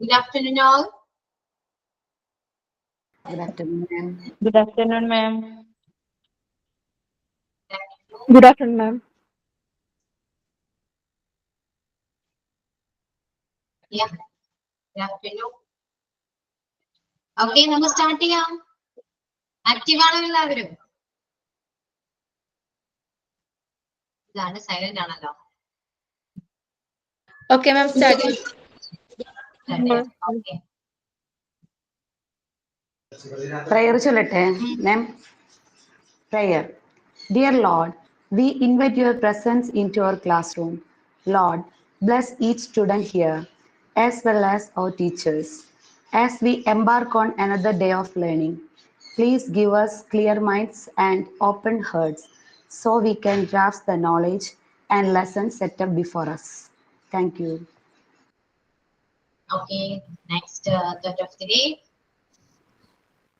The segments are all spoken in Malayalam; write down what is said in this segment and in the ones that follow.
Good afternoon, all. Good afternoon, ma'am. Good afternoon, ma'am. Good afternoon, ma'am. Yeah, good afternoon. Okay, നമുക്ക് സ്റ്റാർട്ട് ചെയ്യാം. ആക്റ്റീവ് ആണോ എല്ലാവരും? ഇതാണ് സൈലന്റ് ആണല്ലോ. Okay, ma'am, start. Okay. Prayer ചൊല്ലട്ടെ, ma'am. Prayer. Dear Lord, we invite your presence into our classroom. Lord, bless each student here, as well as our teachers. As we embark on another day of learning, please give us clear minds and open hearts so we can grasp the knowledge and lessons set up before us. Thank you. Okay, next thought of the day.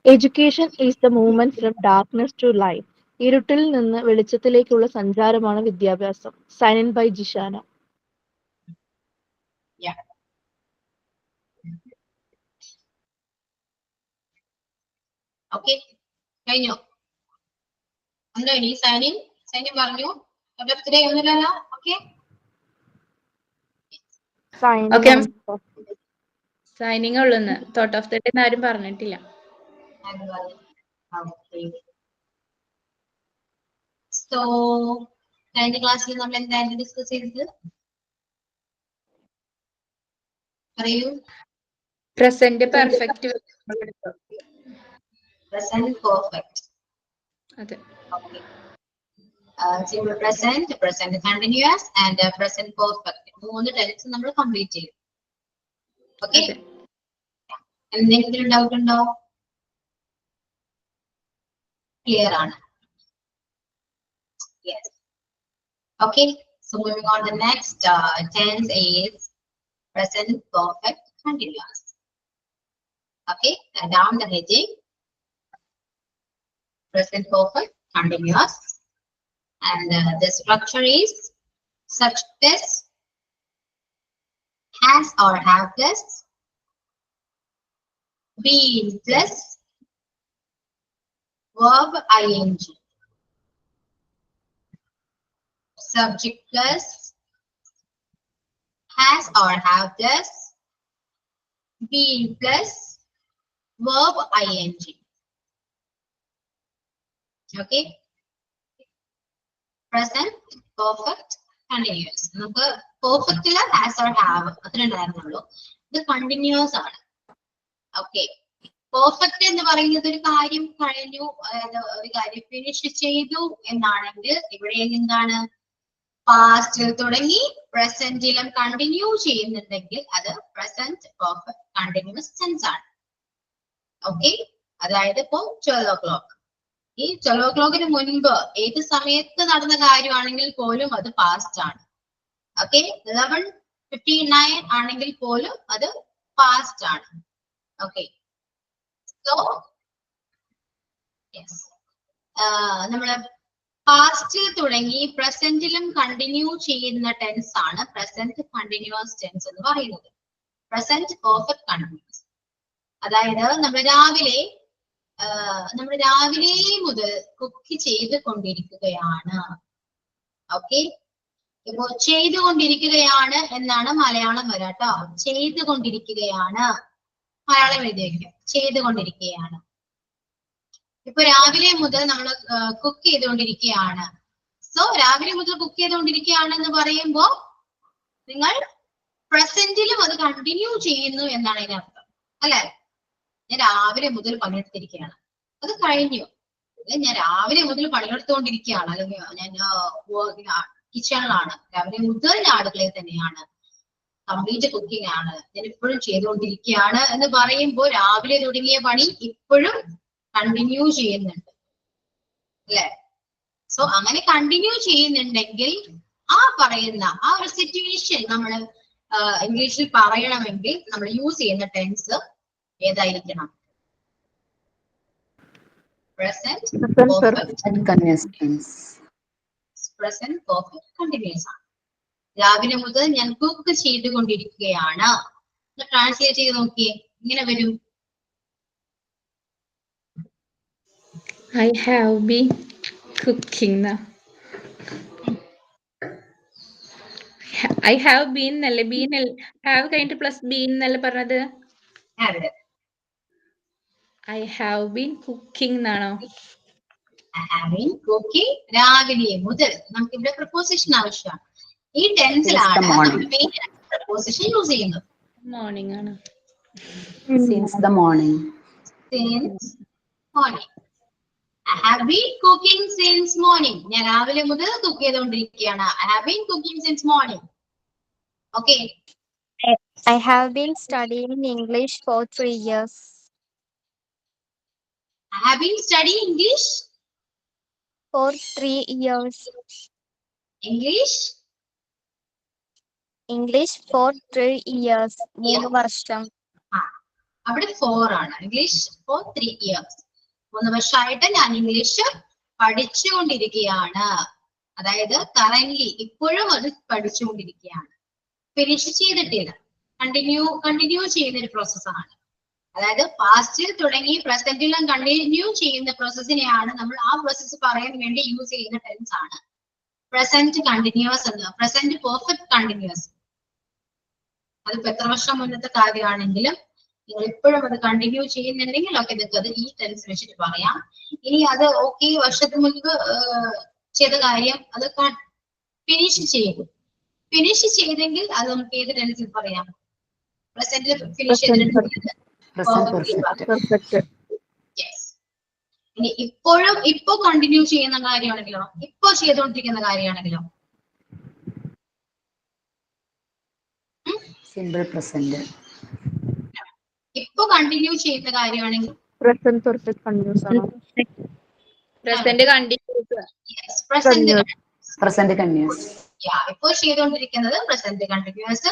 Education is the movement from darkness to light. ഇരുട്ടിൽ നിന്ന് വെളിച്ചത്തിലേക്കുള്ള സഞ്ചാരമാണ് വിദ്യാഭ്യാസം. Signed by Jishana. Yeah. Okay, കഴിഞ്ഞു. എന്തോ ഇനി സൈനിങ് പറഞ്ഞു. thought of the day ഒന്നുമില്ലല്ലോ. Okay. Okay, ma'am. Signing ഉള്ളൂന്ന്. Thought of the day ആരും പറഞ്ഞിട്ടില്ല. Okay. So, കഴിഞ്ഞ ക്ലാസ്സിൽ നമ്മൾ എന്തായിരുന്നു ഡിസ്കസ് ചെയ്തത്? പറയൂ. Present perfect. Present perfect. അതെ. Okay. Simple present, present continuous, and present perfect. മൂന്ന് ടെൻസ് നമ്മൾ കംപ്ലീറ്റ് ചെയ്യും. ഓക്കെ. എന്തെങ്കിലും ഡൗട്ട് ഉണ്ടോ? ക്ലിയർ ആണ്. Yes. Okay. So moving on, the next tense is present perfect continuous. Okay. And down the heading, present perfect continuous, and the structure is such as has or have plus, been plus, verb ing, subject plus, has or have plus, been plus, verb ing. Okay. Present perfect continuous. നമുക്ക് പെർഫെക്റ്റില് ഹാസ് ഓർ ഹാവ് അത്ര ഉണ്ടായിരുന്നുള്ളൂ. ഇത് കണ്ടിന്യൂസ് ആണ്. ഓക്കെ. പെർഫെക്റ്റ് എന്ന് പറയുന്നത് ഒരു കാര്യം കഴിഞ്ഞു, ഒരു കാര്യം ഫിനിഷ് ചെയ്തു എന്നാണെങ്കിൽ ഇവിടെ എന്താണ് പാസ്റ്റിൽ തുടങ്ങി പ്രസന്റിലും കണ്ടിന്യൂ ചെയ്യുന്നുണ്ടെങ്കിൽ അത് പ്രസന്റ് പെർഫെക്റ്റ് കണ്ടിന്യൂസ് ടെൻസ് ആണ്. ഓക്കെ. അതായത് ഇപ്പോ 12 o'clock. ഈ 12 o'clock മുൻപ് ഏത് സമയത്ത് നടന്ന കാര്യമാണെങ്കിൽ പോലും അത് പാസ്റ്റ് ആണ്. ഓക്കെ. 11:59 ആണെങ്കിൽ പോലും അത് പാസ്റ്റ് ആണ്. ഓക്കെ. സോ യെസ്, നമ്മള് പാസ്റ്റിൽ തുടങ്ങി പ്രസന്റിലും കണ്ടിന്യൂ ചെയ്യുന്ന ടെൻസ് ആണ് പ്രസന്റ് കണ്ടിന്യൂസ് ടെൻസ് എന്ന് പറയുന്നത്. Present perfect continuous. അതായത് നമ്മൾ രാവിലെ മുതൽ കുക്ക് ചെയ്തുകൊണ്ടിരിക്കുകയാണ്. ഓക്കെ. ഇപ്പോ ചെയ്തുകൊണ്ടിരിക്കുകയാണ് എന്നാണ് മലയാളം വരാട്ടോ. ചെയ്തുകൊണ്ടിരിക്കുകയാണ് മലയാളം എഴുതി വയ്ക്കും. ചെയ്തുകൊണ്ടിരിക്കുകയാണ്. ഇപ്പൊ രാവിലെ മുതൽ നമ്മൾ കുക്ക് ചെയ്തുകൊണ്ടിരിക്കുകയാണ്. സോ രാവിലെ മുതൽ കുക്ക് ചെയ്തുകൊണ്ടിരിക്കുകയാണ് എന്ന് പറയുമ്പോ നിങ്ങൾ പ്രസന്റിലും അത് കണ്ടിന്യൂ ചെയ്യുന്നു എന്നാണ് അതിനർത്ഥം, അല്ലെ? ഞാൻ രാവിലെ മുതൽ പണിയെടുത്തിരിക്കുകയാണ്, അത് കഴിഞ്ഞു. ഞാൻ രാവിലെ മുതൽ പണിയെടുത്തുകൊണ്ടിരിക്കുകയാണ്, അല്ലെങ്കിൽ ഞാൻ കിച്ചണിലാണ്, രാവിലെ മുതൽ അടുക്കളയിൽ തന്നെയാണ്, കംപ്ലീറ്റ് കുക്കിംഗ് ആണ്, ഞാൻ ഇപ്പോഴും ചെയ്തുകൊണ്ടിരിക്കുകയാണ് എന്ന് പറയുമ്പോൾ രാവിലെ തുടങ്ങിയ പണി ഇപ്പോഴും കണ്ടിന്യൂ ചെയ്യുന്നുണ്ട്, അല്ലെ? സോ അങ്ങനെ കണ്ടിന്യൂ ചെയ്യുന്നുണ്ടെങ്കിൽ ആ പറയുന്ന ആ ഒരു സിറ്റുവേഷൻ നമ്മൾ ഇംഗ്ലീഷിൽ പറയണമെങ്കിൽ നമ്മൾ യൂസ് ചെയ്യുന്ന ടെൻസ് ഏതായിരിക്കണം? Present perfect Continuous tense. Present perfect continuous ആണ്. രാവിലെ മുതൽ ഞാൻ കുക്ക് ചെയ്തുകൊണ്ടിരിക്കുകയാണ് ട്രാൻസ്ലേറ്റ് ചെയ്ത് നോക്കിയേ, ഇങ്ങനെ വരും. I have been cooking. I have been എന്നല്ലേ, been have കഴിഞ്ഞിട്ട് പ്ലസ് been എന്നല്ലേ പറഞ്ഞത്? അതെ. I have been cooking എന്നാണോ? having cooking രാവിലെ മുതൽ. നമുക്ക് ഇവിടെ പ്രപ്പോസിഷൻ ആവശ്യമാണ്. ഈ ടെൻസിലാണ് മെയിൻ പ്രപ്പോസിഷൻ യൂസ് ചെയ്യുന്നത്. മോർണിംഗ് ആണ്. Since the morning. Since morning. I have been cooking since morning. ഞാൻ രാവിലെ മുതൽ കുക്ക് ചെയ്തുകൊണ്ടിരിക്കുകയാണ്. I have been cooking since morning. Okay. I have been studying English for 3 years. I have been studying English For 3 years. English for 3 years. 3 വർഷം. അവിടെ 4 ആണ്. English for 3 years. 3 വർഷമായിട്ട് ഞാൻ ഇംഗ്ലീഷ് പഠിച്ചുകൊണ്ടിരിക്കുകയാണ്. അതായത് കറന്റ്ലി ഇപ്പോഴും അത് പഠിച്ചുകൊണ്ടിരിക്കുകയാണ്. ഫിനിഷ് ചെയ്തിട്ടില്ല. കണ്ടിന്യൂ ചെയ്യുന്ന ഒരു പ്രോസസ്സാണ്. അതായത് പാസ്റ്റിൽ തുടങ്ങി പ്രസന്റിലും കണ്ടിന്യൂ ചെയ്യുന്ന പ്രോസസ്സിനെയാണ് നമ്മൾ ആ പ്രോസസ്സ് പറയാൻ വേണ്ടി യൂസ് ചെയ്യുന്ന ടെൻസ് ആണ് പ്രസന്റ് കണ്ടിന്യൂസ് എന്ന്. Present perfect continuous. അതിപ്പോ എത്ര വർഷം മുന്നത്തെ കാര്യമാണെങ്കിലും നിങ്ങൾ ഇപ്പോഴും അത് കണ്ടിന്യൂ ചെയ്യുന്നുണ്ടെങ്കിൽ ഒക്കെ നിങ്ങൾക്ക് അത് ഈ ടെൻസ് വെച്ചിട്ട് പറയാം. ഇനി അത് ഓക്കെ വർഷത്തിന് മുൻപ് ചെയ്ത കാര്യം അത് ഫിനിഷ് ചെയ്തെങ്കിൽ അത് നമുക്ക് ഏത് ടെൻസിൽ പറയാം? പ്രസന്റിൽ ഫിനിഷ് ചെയ്തിട്ടുണ്ട്. ഇനി ഇപ്പൊ കണ്ടിന്യൂ ചെയ്യുന്ന കാര്യമാണെങ്കിലോ, ഇപ്പൊ ചെയ്തുകൊണ്ടിരിക്കുന്ന കാര്യമാണെങ്കിലോ? Simple present. ഇപ്പൊ കണ്ടിന്യൂ ചെയ്യുന്ന കാര്യമാണെങ്കിൽ പ്രസന്റ് പെർഫെക്റ്റ് കണ്ടിന്യൂസ് ആണ്. Present continuous. ഇപ്പൊ ചെയ്തുകൊണ്ടിരിക്കുന്നത് പ്രസന്റ് കണ്ടിന്യൂസ്.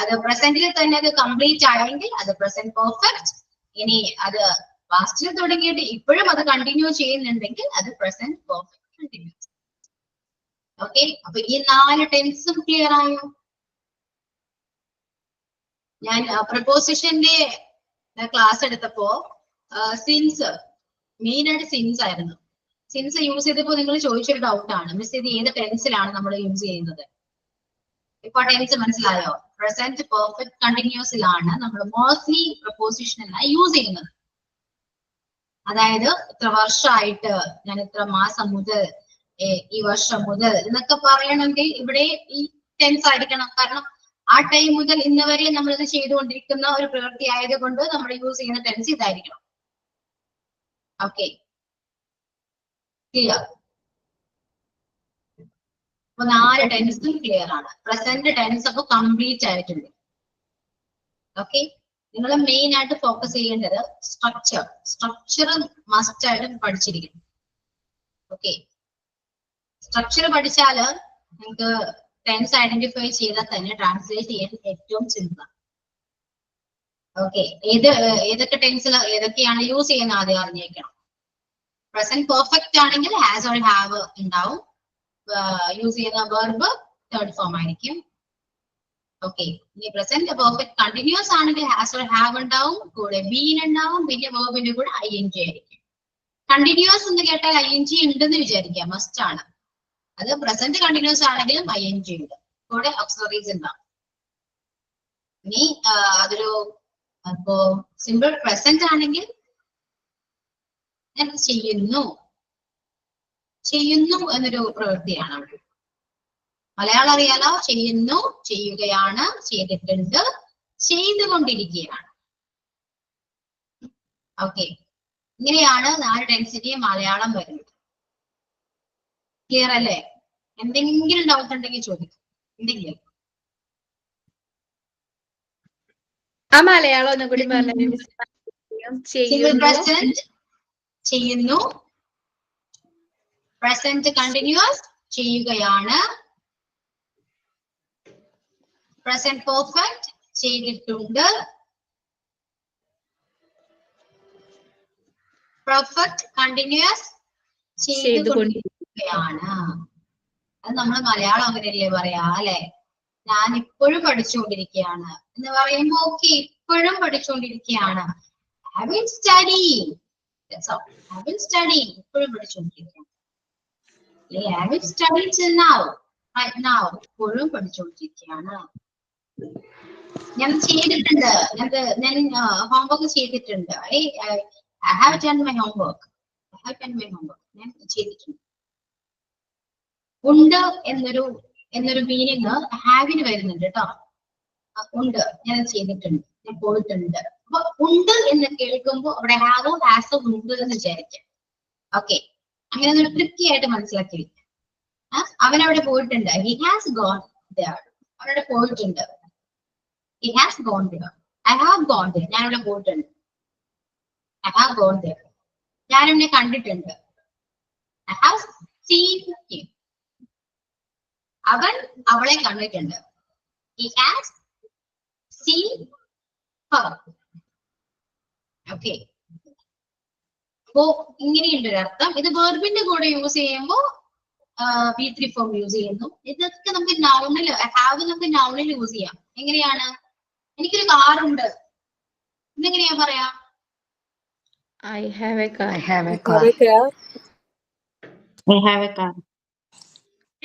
അത് പ്രസന്റിൽ തന്നെ അത് കംപ്ലീറ്റ് ആയെങ്കിൽ അത് പ്രസന്റ് പെർഫെക്റ്റ്. ഇനി അത് പാസ്റ്റിൽ തുടങ്ങിയിട്ട് ഇപ്പോഴും അത് കണ്ടിന്യൂ ചെയ്യുന്നുണ്ടെങ്കിൽ അത് പ്രസന്റ് പെർഫെക്റ്റ് കണ്ടിന്യൂസ്. ഓക്കെ, അപ്പൊ ഈ 4 ടെൻസും ക്ലിയർ ആയോ? ഞാൻ പ്രപ്പോസിഷന്റെ ക്ലാസ് എടുത്തപ്പോ സിൻസ് മെയിൻ ആയിട്ട് സിൻസ് ആയിരുന്നു. സിൻസ് യൂസ് ചെയ്തപ്പോ നിങ്ങൾ ചോദിച്ചൊരു ഡൗട്ടാണ്, മിസ് ഇത് ഏത് ടെൻസിലാണ് നമ്മൾ യൂസ് ചെയ്യുന്നത്? ഇപ്പൊ ടെൻസ് മനസ്സിലായോ? പ്രസന്റ് പെർഫെക്റ്റ് കണ്ടിന്യൂസിലാണ് നമ്മൾ മോസ്റ്റ്ലി പ്രപ്പോസിഷനെല്ലാം യൂസ് ചെയ്യുന്നത്. അതായത് ഇത്ര വർഷമായിട്ട്, ഞാൻ ഇത്ര മാസം മുതൽ, ഈ വർഷം മുതൽ എന്നൊക്കെ പറയണമെങ്കിൽ ഇവിടെ ഈ ടെൻസ് ആയിരിക്കണം. കാരണം ആ ടൈം മുതൽ ഇന്ന് വരെ നമ്മൾ ഇത് ചെയ്തുകൊണ്ടിരിക്കുന്ന ഒരു പ്രവൃത്തി ആയതുകൊണ്ട് നമ്മൾ യൂസ് ചെയ്യുന്ന ടെൻസ് ഇതായിരിക്കണം. Okay, clear? അപ്പൊ 4 ടെൻസും ക്ലിയർ ആണ്. പ്രസന്റ് ടെൻസ് അപ്പൊ കംപ്ലീറ്റ് ആയിട്ടുണ്ട്. ഓക്കെ, നിങ്ങൾ മെയിൻ ആയിട്ട് ഫോക്കസ് ചെയ്യേണ്ടത് സ്ട്രക്ചർ മസ്റ്റ് ആയിട്ട് പഠിച്ചിരിക്കണം. ഓക്കെ, സ്ട്രക്ചർ പഠിച്ചാല് നിങ്ങൾക്ക് ടെൻസ് ഐഡന്റിഫൈ ചെയ്താൽ തന്നെ ട്രാൻസ്ലേറ്റ് ചെയ്യാൻ ഏറ്റവും സിമ്പിൾ. ഓക്കെ, ഏതൊക്കെ ടെൻസിൽ ഏതൊക്കെയാണ് യൂസ് ചെയ്യുന്നത് ആദ്യം അറിഞ്ഞിരിക്കണം. പ്രസന്റ് പെർഫെക്റ്റ് ആണെങ്കിൽ ഹാസ് ഓർ ഹാവ് ഉണ്ടാവും. യൂസ് ചെയ്യുന്ന വെർബ് തേർഡ് ഫോം ആയിരിക്കും. ഓക്കെ, ഇനി പ്രസന്റ് പെർഫെക്റ്റ് കണ്ടിന്യൂസ് ആണെങ്കിൽ ഹാസ് ഓർ ഹാവ് ഉണ്ടാവും, കൂടെ ബീൻ ഉണ്ടാവും, പിന്നെ വെർബിന്റെ കൂടെ ING ആയിരിക്കും. കണ്ടിന്യൂസ് എന്ന് കേട്ടാൽ ING ഉണ്ടെന്ന് വിചാരിക്കാം, മസ്റ്റ് ആണ്. അത് പ്രസന്റ് കണ്ടിന്യൂസ് ആണെങ്കിലും ING ഉണ്ട്, കൂടെ ഓക്സിലറീസ് ഉണ്ടാവും. ഇനി അതൊരു അപ്പോ സിമ്പിൾ പ്രസന്റ് ആണെങ്കിൽ ചെയ്യുന്നു എന്നൊരു പ്രവൃത്തിയാണ് അവിടെ. മലയാളം അറിയാലോ? ചെയ്യുന്നു, ചെയ്യുകയാണ്, ചെയ്തിട്ടുണ്ട്, ചെയ്തുകൊണ്ടിരിക്കുകയാണ്. ഓക്കെ, ഇങ്ങനെയാണ് 4 ടെൻസിന്റെ മലയാളം വരുന്നത്. ക്ലിയർ അല്ലേ? എന്തെങ്കിലും ഡൗട്ട് ഉണ്ടെങ്കിൽ ചോദിക്കും. എന്തെങ്കിലും ആ മലയാളം ഒന്നും കൂടി പറഞ്ഞു. സിമ്പിൾ പ്രസന്റ് ചെയ്യുന്നു, പ്രസന്റ് കണ്ടിന്യൂസ് ചെയ്യുകയാണ്, പ്രസന്റ് പെർഫെക്റ്റ് ചെയ്തിട്ടുണ്ട്, പെർഫെക്റ്റ് കണ്ടിന്യൂസ് ചെയ്തുകൊണ്ടിരിക്കുകയാണ്. അത് നമ്മൾ മലയാളം അങ്ങനെയല്ലേ പറയാ അല്ലെ? ഞാൻ ഇപ്പോഴും പഠിച്ചുകൊണ്ടിരിക്കുകയാണ് എന്ന് പറയുമ്പോ ഓക്കെ ഇപ്പോഴും പഠിച്ചുകൊണ്ടിരിക്കുകയാണ്. I will study. That's all. I will study. ഇപ്പോഴും പഠിച്ചുകൊണ്ടിരിക്കുകയാണ്. I will study till now. Right now. ഇപ്പോഴും പഠിച്ചുകൊണ്ടിരിക്കുകയാണ്. ഞാൻ ചെയ്തിട്ടുണ്ട്. ഞാൻ ഹോംവർക്ക് ചെയ്തിട്ടുണ്ട്. I have done my homework. ഞാൻ ചെയ്തിട്ടുണ്ട്. ഉണ്ട് എന്നൊരു മീനിങ് ഹാവിന് വരുന്നുണ്ട് കേട്ടോ. ഉണ്ട്, ഞാൻ ചെയ്തിട്ടുണ്ട്, ഞാൻ പോയിട്ടുണ്ട്. അപ്പൊ ഉണ്ട് എന്ന് കേൾക്കുമ്പോ അവിടെ ഹാവോ ഹാസോ ഉണ്ട് എന്ന് വിചാരിക്കാം. ഓക്കെ, അങ്ങനെ ഒരു ട്രിക്കി ആയിട്ട് മനസ്സിലാക്കി. അവനവിടെ പോയിട്ടുണ്ട്. He has gone there. അവനവിടെ പോയിട്ടുണ്ട്. He has gone there. I have gone there. ഞാൻ അവിടെ പോയിട്ടുണ്ട്. I have gone there. ഞാൻ അവനെ കണ്ടിട്ടുണ്ട്. I have seen him. അവൻ അവളെ കണ്ടിട്ടുണ്ട്. He has seen her. Okay. അപ്പോ ഇങ്ങനെയുണ്ട് ഒരു അർത്ഥം. ഇത് വെർബിന്റെ കൂടെ യൂസ് ചെയ്യുമ്പോ V3 ഫോം യൂസ് ചെയ്യുന്നു. ഇതൊക്കെ നമുക്ക് നൗണിൽ ഹാവ് നമുക്ക് നൗണിൽ യൂസ് ചെയ്യാം. എങ്ങനെയാണ്? എനിക്കൊരു കാറുണ്ട് എന്നെങ്ങനെയാ പറയാ? I have a car. I have a car. I have a car.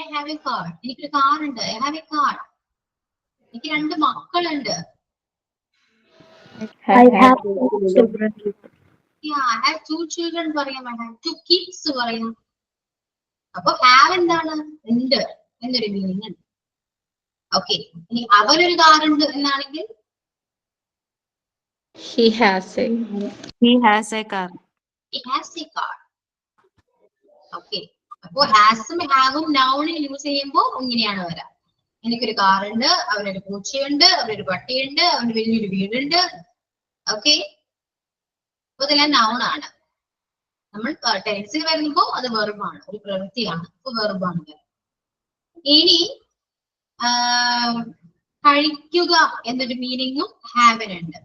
I have a car. എനിക്കൊരു കാറുണ്ട്. I have a car. എനിക്ക് 2 മക്കളുണ്ട്. I have children. Yeah, I have 2 children പറയാം. I have 2 kids പറയാം. അപ്പൊ have എന്താണ്? ഉണ്ട് എന്നൊരു മീനിങ് ഉണ്ട്. ഓക്കെ, ഇനി അവനൊരു കാറുണ്ട് എന്നാണെങ്കിൽ He has a. He has a car. he has a car. Okay, അപ്പൊ ഹാസും ഹാവും നൗണിൽ യൂസ് ചെയ്യുമ്പോ ഇങ്ങനെയാണ് വരാം. എനിക്കൊരു കാറുണ്ട്, അവനൊരു പൂച്ചയുണ്ട്, അവനൊരു പട്ടിയുണ്ട്, അവന് വലിയൊരു വീടുണ്ട്. ഓക്കെ, അപ്പൊ ഇതെല്ലാം നൗണാണ്. നമ്മൾ ടെൻസിൽ വരുമ്പോ അത് വെർബാണ്, ഒരു പ്രവൃത്തിയാണ്. അപ്പൊ വെർബാണ്. ഇനി കഴിക്കുക എന്നൊരു മീനിങ്ങും ഹാവിനുണ്ട്.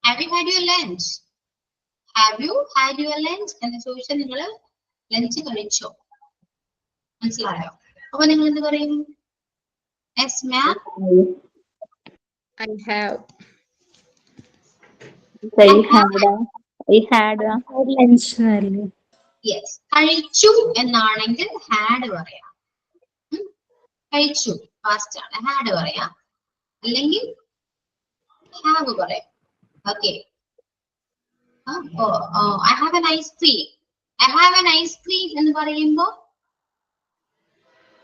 Have you had your lunch? Have you had your lunch എന്ന് ചോദിച്ചാൽ നിങ്ങൾ ലഞ്ച് കഴിച്ചോ? മനസ്സിലായോ? അപ്പൊ നിങ്ങൾ എന്ത് പറയും? Yes, ma'am. I have. I had lunch. Yes. കഴിച്ചു എന്നാണെങ്കിൽ had പറയാം. കഴിച്ചു ഫാസ്റ്റ് ആണ്, had പറയാം. അല്ലെങ്കിൽ have പറയാം. Okay. I have an ice cream. I have an ice cream എന്ന് പറയുമ്പോ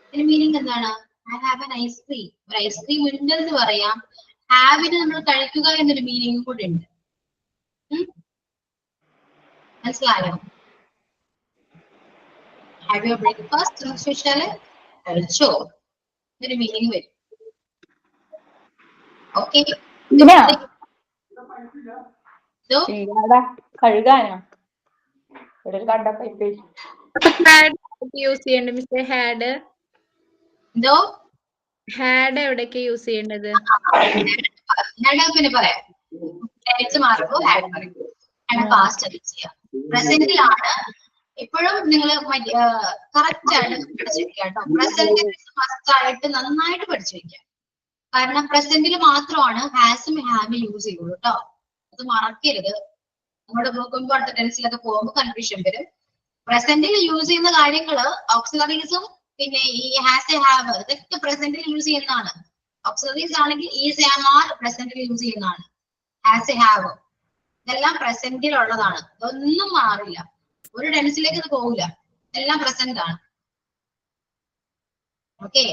ഇതിന്റെ മീനിങ് എന്താണ്? I have an ice cream. ഒരു ഐസ്ക്രീം ഉണ്ടെന്ന് പറയാം. ഹാവിന് നമ്മൾ കഴിക്കുക എന്നൊരു മീനിങ് കൂടെ ഉണ്ട്. മനസ്സിലായോ? ഹാവ് യുവർ ബ്രേക്ക്ഫാസ്റ്റ് എന്ന് ചോദിച്ചാല് കഴിച്ചോ എന്നൊരു മീനിങ് വരും. ഓക്കെ, കഴുകാനോ ഇവിടെ ഒരു കണ്ടപ്പോ യൂസ് ചെയ്യേണ്ടത് മിസ്റ്റർ ഹാഡ്. എന്തോ ഹാഡ് എവിടെയൊക്കെ യൂസ് ചെയ്യേണ്ടത്? ഞാൻ പിന്നെ പറയാം. ടെൻസ് മാറുമ്പോ ഹാഡ് പറയും. ഹാഡ് പാസ്റ്റ് യൂസ് ചെയ്യാം. പ്രസന്റിലാണ് എപ്പോഴും നിങ്ങൾ കറക്റ്റ് ആയിട്ട് പഠിച്ചു വെക്കുക കേട്ടോ. പ്രസന്റ് മസ്റ്റ് ആയിട്ട് നന്നായിട്ട് പഠിച്ചു വെക്കുക. കാരണം പ്രസന്റിൽ മാത്രമാണ് ഹാസും ഹാവും യൂസ് ചെയ്യുള്ളൂ കേട്ടോ. അത് മറക്കരുത്. നമ്മുടെ നോക്കുമ്പോൾ അടുത്ത ടെൻസിലൊക്കെ പോകുമ്പോൾ കൺഫ്യൂഷൻ വരും. പ്രസന്റിൽ യൂസ് ചെയ്യുന്ന കാര്യങ്ങള് ഓക്സിലറീസും പിന്നെ ഈ ഹാസ് എ ഹാവ് ഇതൊക്കെ പ്രസന്റിൽ യൂസ് ചെയ്യുന്നതാണ്. ഓക്സിലറീസ് ആണെങ്കിൽ ഈസ് ആം ആർ പ്രസന്റിൽ യൂസ് ചെയ്യുന്നതാണ്. ഹാസ് എ ഹാവ് ഇതെല്ലാം പ്രസന്റിൽ ഉള്ളതാണ്. ഇതൊന്നും മാറില്ല. ഒരു ടെൻസിലേക്ക് ഇത് പോകില്ല. എല്ലാം പ്രസന്റ് ആണ്. ഓക്കെ,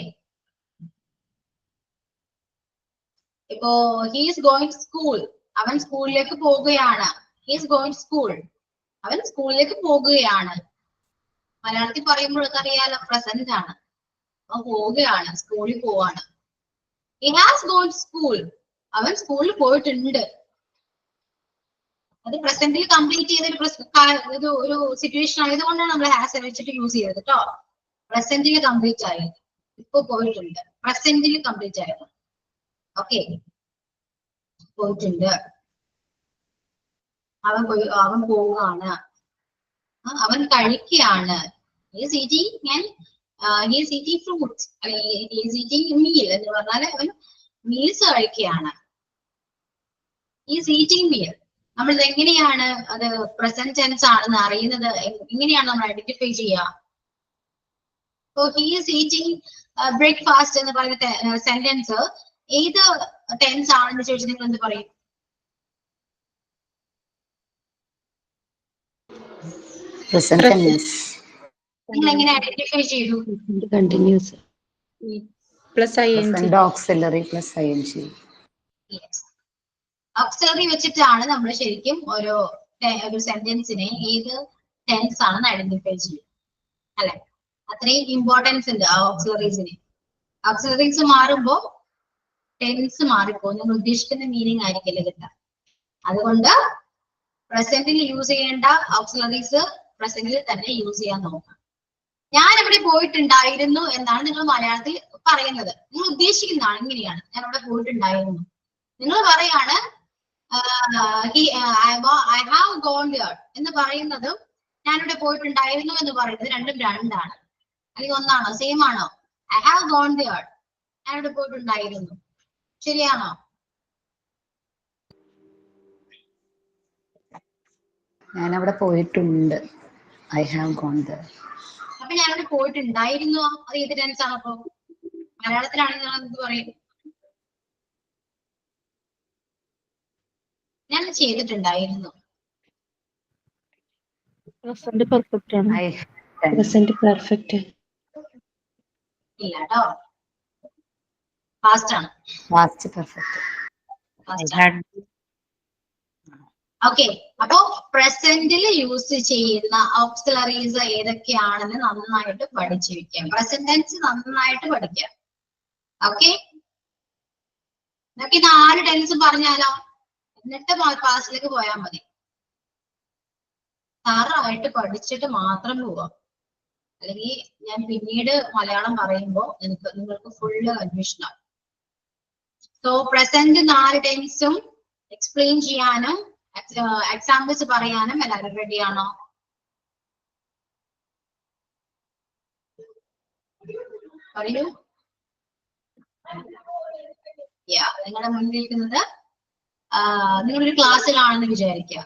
ഇപ്പോ ഹീസ് ഗോയിങ് സ്കൂൾ, അവൻ സ്കൂളിലേക്ക് പോകുകയാണ്. ഹീസ് ഗോയിങ് സ്കൂൾ, അവൻ സ്കൂളിലേക്ക് പോകുകയാണ്. മലയാളത്തിൽ പറയുമ്പോഴൊക്കെ അറിയാലോ പ്രസന്റ് ആണ്. അവൻ പോവുകയാണ്, സ്കൂളിൽ പോവാണ്. ഹി ഹാസ് ഗോൺ സ്കൂൾ, അവൻ സ്കൂളിൽ പോയിട്ടുണ്ട്. അത് പ്രസന്റിൽ കംപ്ലീറ്റ് ചെയ്ത ഒരു സിറ്റുവേഷൻ ആയതുകൊണ്ടാണ് നമ്മൾ ഹാസ് വെച്ചിട്ട് യൂസ് ചെയ്തത് കേട്ടോ. പ്രസന്റിൽ കംപ്ലീറ്റ് ആയത്, ഇപ്പൊ പോയിട്ടുണ്ട്. പ്രസന്റിൽ കംപ്ലീറ്റ് ആയത്. ഓക്കെ, പോയിട്ടുണ്ട്. അവൻ പോവുകയാണ്. അവൻ കഴിക്കുകയാണ്. ഞാൻ he is eating fruit, he is eating meal എന്ന് പറഞ്ഞാൽ അവൻ മീൽസ് കഴിക്കുകയാണ്. he is eating meal. നമ്മൾ എങ്ങനെയാണ് അത് പ്രസന്റ് ടെൻസ് ആണെന്ന് അറിയുന്നത്? എങ്ങനെയാണ് നമ്മൾ ഐഡന്റിഫൈ ചെയ്യുക? So he is eating breakfast എന്ന് പറയുന്ന സെന്റൻസ് ഏത് ടെൻസ് ആണെന്ന് ചോദിച്ചാൽ നിങ്ങൾ എന്ത് പറയും? Present tense. നിങ്ങൾ എങ്ങനെ ഐഡന്റിഫൈ ചെയ്തു? Continuous. Plus ing. Present auxiliary plus ing. Auxiliary വെച്ചിട്ടാണ് നമ്മൾ ശരിക്കും ഒരു സെന്റൻസിനെ ഏത് ടെൻസ് ആണെന്ന് ഐഡന്റിഫൈ ചെയ്യുക, അല്ലെ? അത്രയും ഇമ്പോർട്ടൻസ് ഉണ്ട് ആ ഓക്സിലറീസിന്. ഓക്സിലറീസ് മാറുമ്പോ ടെൻസ് മാറിപ്പോ നിങ്ങൾ ഉദ്ദേശിക്കുന്ന മീനിങ് ആയിരിക്കില്ല കിട്ടുക. അതുകൊണ്ട് പ്രസന്റിൽ യൂസ് ചെയ്യേണ്ട ഓക്സിലറീസ് പ്രസന്റിൽ തന്നെ യൂസ് ചെയ്യാൻ നോക്കാം. ഞാൻ അവിടെ പോയിട്ടുണ്ടായിരുന്നു എന്നാണ് നിങ്ങൾ മലയാളത്തിൽ പറയുന്നത്. നിങ്ങൾ ഉദ്ദേശിക്കുന്നതാണ് ഇങ്ങനെയാണ്, ഞാൻ അവിടെ പോയിട്ടുണ്ടായിരുന്നു. നിങ്ങൾ പറയാണ് I have gone there എന്ന് പറയുന്നതും ഞാനിവിടെ പോയിട്ടുണ്ടായിരുന്നു എന്ന് പറയുന്നത് രണ്ടും രണ്ടാണ്, അല്ലെങ്കിൽ ഒന്നാണോ? സെയിം ആണോ? I have gone there, ഞാനിവിടെ പോയിട്ടുണ്ടായിരുന്നു. ശരിയാണോ? ഞാൻ അവിടെ പോയിട്ടുണ്ട്. I have gone there. അപ്പൊ ഞാനിവിടെ പോയിട്ടുണ്ടായിരുന്നോ? അത് ഏത് ടെൻസ് ആണ്? അപ്പൊ മലയാളത്തിലാണെങ്കിൽ നിങ്ങൾ എന്ത് പറയും? ഞാൻ ചെയ്തിട്ടുണ്ടായിരുന്നു. പ്രസന്റ് പെർഫെക്റ്റ് ആണ്. I present perfect. ഇല്ല കേട്ടോ, ഫാസ്റ്റ് ആണ്. past perfect. ഓക്കെ, അപ്പോ പ്രസന്റിൽ യൂസ് ചെയ്യുന്ന ഓക്സിലറീസ് ഏതൊക്കെയാണെന്ന് നന്നായിട്ട് പഠിച്ചു വെക്കാം. പ്രസന്റ് ടെൻസ് നന്നായിട്ട് പഠിക്കാം. ഓക്കെ, നമുക്ക് ഇത് 4 ടെൻസ് പറഞ്ഞാലോ? എന്നിട്ട് ക്ലാസ്സിലേക്ക് പോയാൽ മതി. തറായിട്ട് പഠിച്ചിട്ട് മാത്രം പോവാം, അല്ലെങ്കിൽ ഞാൻ പിന്നീട് മലയാളം പറയുമ്പോൾ നിങ്ങൾക്ക് ഫുള്ള് കൺഫ്യൂഷൻ ആവും. സോ പ്രസന്റ് 4 ടെൻസും എക്സ്പ്ലെയിൻ ചെയ്യാനും എക്സാമ്പിൾസ് പറയാനും എല്ലാവരും റെഡിയാണോ? പറയൂ. നിങ്ങളുടെ മുന്നിലിരിക്കുന്നത് നിങ്ങളൊരു ക്ലാസ്സിലാണെന്ന് വിചാരിക്കുക.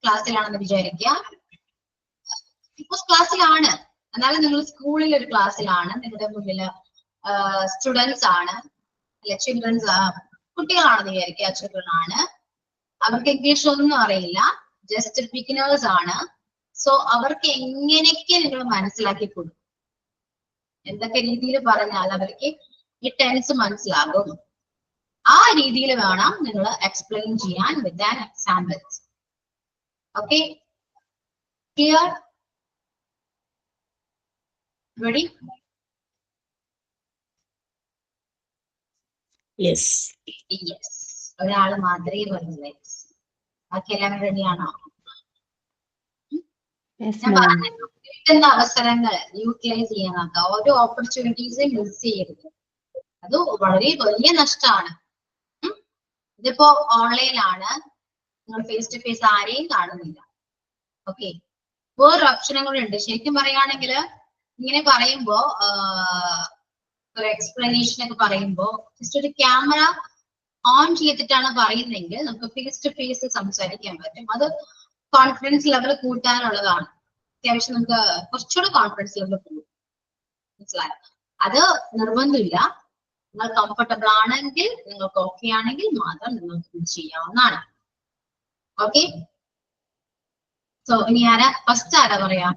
ക്ലാസ്സിലാണെന്ന് വിചാരിക്കുക. ക്ലാസ്സിലാണ്, എന്നാലും നിങ്ങൾ സ്കൂളിൽ ഒരു ക്ലാസ്സിലാണ്. നിങ്ങളുടെ മുന്നില് സ്റ്റുഡൻസ് ആണ്, അല്ലെ? ചിൽഡ്രൻസ്, കുട്ടികളാണെന്ന് വിചാരിക്കുക. ചിൽഡ്രൻ ആണ്, അവർക്ക് ഇംഗ്ലീഷ് ഒന്നും അറിയില്ല, ജസ്റ്റ് ബിഗിനേഴ്സ് ആണ്. സോ അവർക്ക് എങ്ങനെയൊക്കെ നിങ്ങൾ മനസ്സിലാക്കി കൊടുക്കും, എന്തൊക്കെ രീതിയിൽ പറഞ്ഞാൽ അവർക്ക് ഈ ടെൻസ് മനസ്സിലാകും, ആ രീതിയിൽ വേണം നിങ്ങൾ എക്സ്പ്ലെയിൻ ചെയ്യാൻ with an examples. Okay, clear? Ready? Yes. Yes, ഒരാൾ മാത്രമേ പറഞ്ഞില്ല. ബാക്കി എല്ലാവരും റെഡിയാണോ? ഞാൻ പറഞ്ഞു, കിട്ടുന്ന അവസരങ്ങൾ യൂട്ടിലൈസ് ചെയ്യാൻ നോക്കുക. ഓരോ ഓപ്പർച്യൂണിറ്റീസും മിസ് ചെയ്യരുത്, അത് വളരെ വലിയ നഷ്ടമാണ്. ഇതിപ്പോ ഓൺലൈനാണ്, നിങ്ങൾ ഫേസ് ടു ഫേസ് ആരെയും കാണുന്നില്ല. ഓക്കെ, വേറൊരു ഓപ്ഷനും കൂടെ ഉണ്ട്. ശരിക്കും പറയുകയാണെങ്കിൽ ഇങ്ങനെ പറയുമ്പോ ഒരു എക്സ്പ്ലനേഷൻ ഒക്കെ പറയുമ്പോ ജസ്റ്റ് ഒരു ക്യാമറ ഓൺ ചെയ്തിട്ടാണ് പറയുന്നതെങ്കിൽ നമുക്ക് ഫേസ് ടു ഫേസ് സംസാരിക്കാൻ പറ്റും. അത് കോൺഫിഡൻസ് ലെവൽ കൂട്ടാനുള്ളതാണ്. അത്യാവശ്യം നമുക്ക് കുറച്ചുകൂടെ കോൺഫിഡൻസ് ലെവൽ കൂടും. മനസ്സിലായോ? അത് നിർബന്ധമില്ല. നിങ്ങൾ കംഫർട്ടബിൾ ആണെങ്കിൽ, നിങ്ങൾക്ക് ഓക്കെ ആണെങ്കിൽ മാത്രം നിങ്ങൾക്ക് ചെയ്യാവുന്നതാണ്. ഓക്കെ, സോ ഇനി ആരാ ഫസ്റ്റ്? ആരാ പറയാ?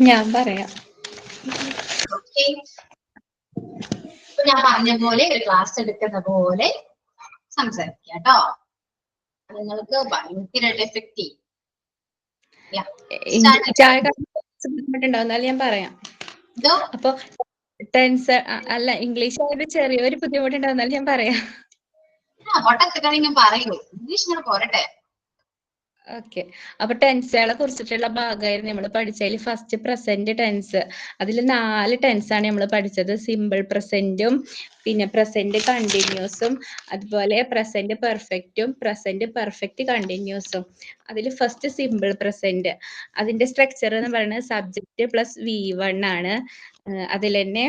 ഞാൻ പറയാം. ഓക്കെ, ഞാൻ പറഞ്ഞ പോലെ ഒരു ക്ലാസ് എടുക്കുന്ന പോലെ സംസാരിക്കാം കേട്ടോ. നിങ്ങൾക്ക് ഭയങ്കരമായിട്ട് എഫക്ട് ചെയ്യും. ബുദ്ധിമുട്ടുണ്ടാവും, ഞാൻ പറയാം. അപ്പൊ ടെൻസ് അല്ല, ഇംഗ്ലീഷ് ആയിട്ട് ചെറിയൊരു ബുദ്ധിമുട്ടുണ്ടാവുന്നാലും ഞാൻ പറയാം. പൊട്ടൊക്കെ ഞാൻ പറയൂ, ഇംഗ്ലീഷ് ഇങ്ങനെ പോരട്ടെ. ഓക്കെ, അപ്പൊ ടെൻസുകളെ കുറിച്ചിട്ടുള്ള ഭാഗമായിരുന്നു നമ്മൾ പഠിച്ചതിൽ ഫസ്റ്റ് പ്രസന്റ് ടെൻസ്. അതിൽ 4 ടെൻസാണ് നമ്മൾ പഠിച്ചത്. സിമ്പിൾ പ്രസന്റും, പിന്നെ പ്രസന്റ് കണ്ടിന്യൂസും, അതുപോലെ പ്രസന്റ് പെർഫെക്റ്റും, പ്രസന്റ് പെർഫെക്റ്റ് കണ്ടിന്യൂസും. അതിൽ ഫസ്റ്റ് സിമ്പിൾ പ്രസന്റ്, അതിന്റെ സ്ട്രക്ചർ എന്ന് പറയുന്നത് സബ്ജക്റ്റ് പ്ലസ് V1 ആണ്. അതിൽ തന്നെ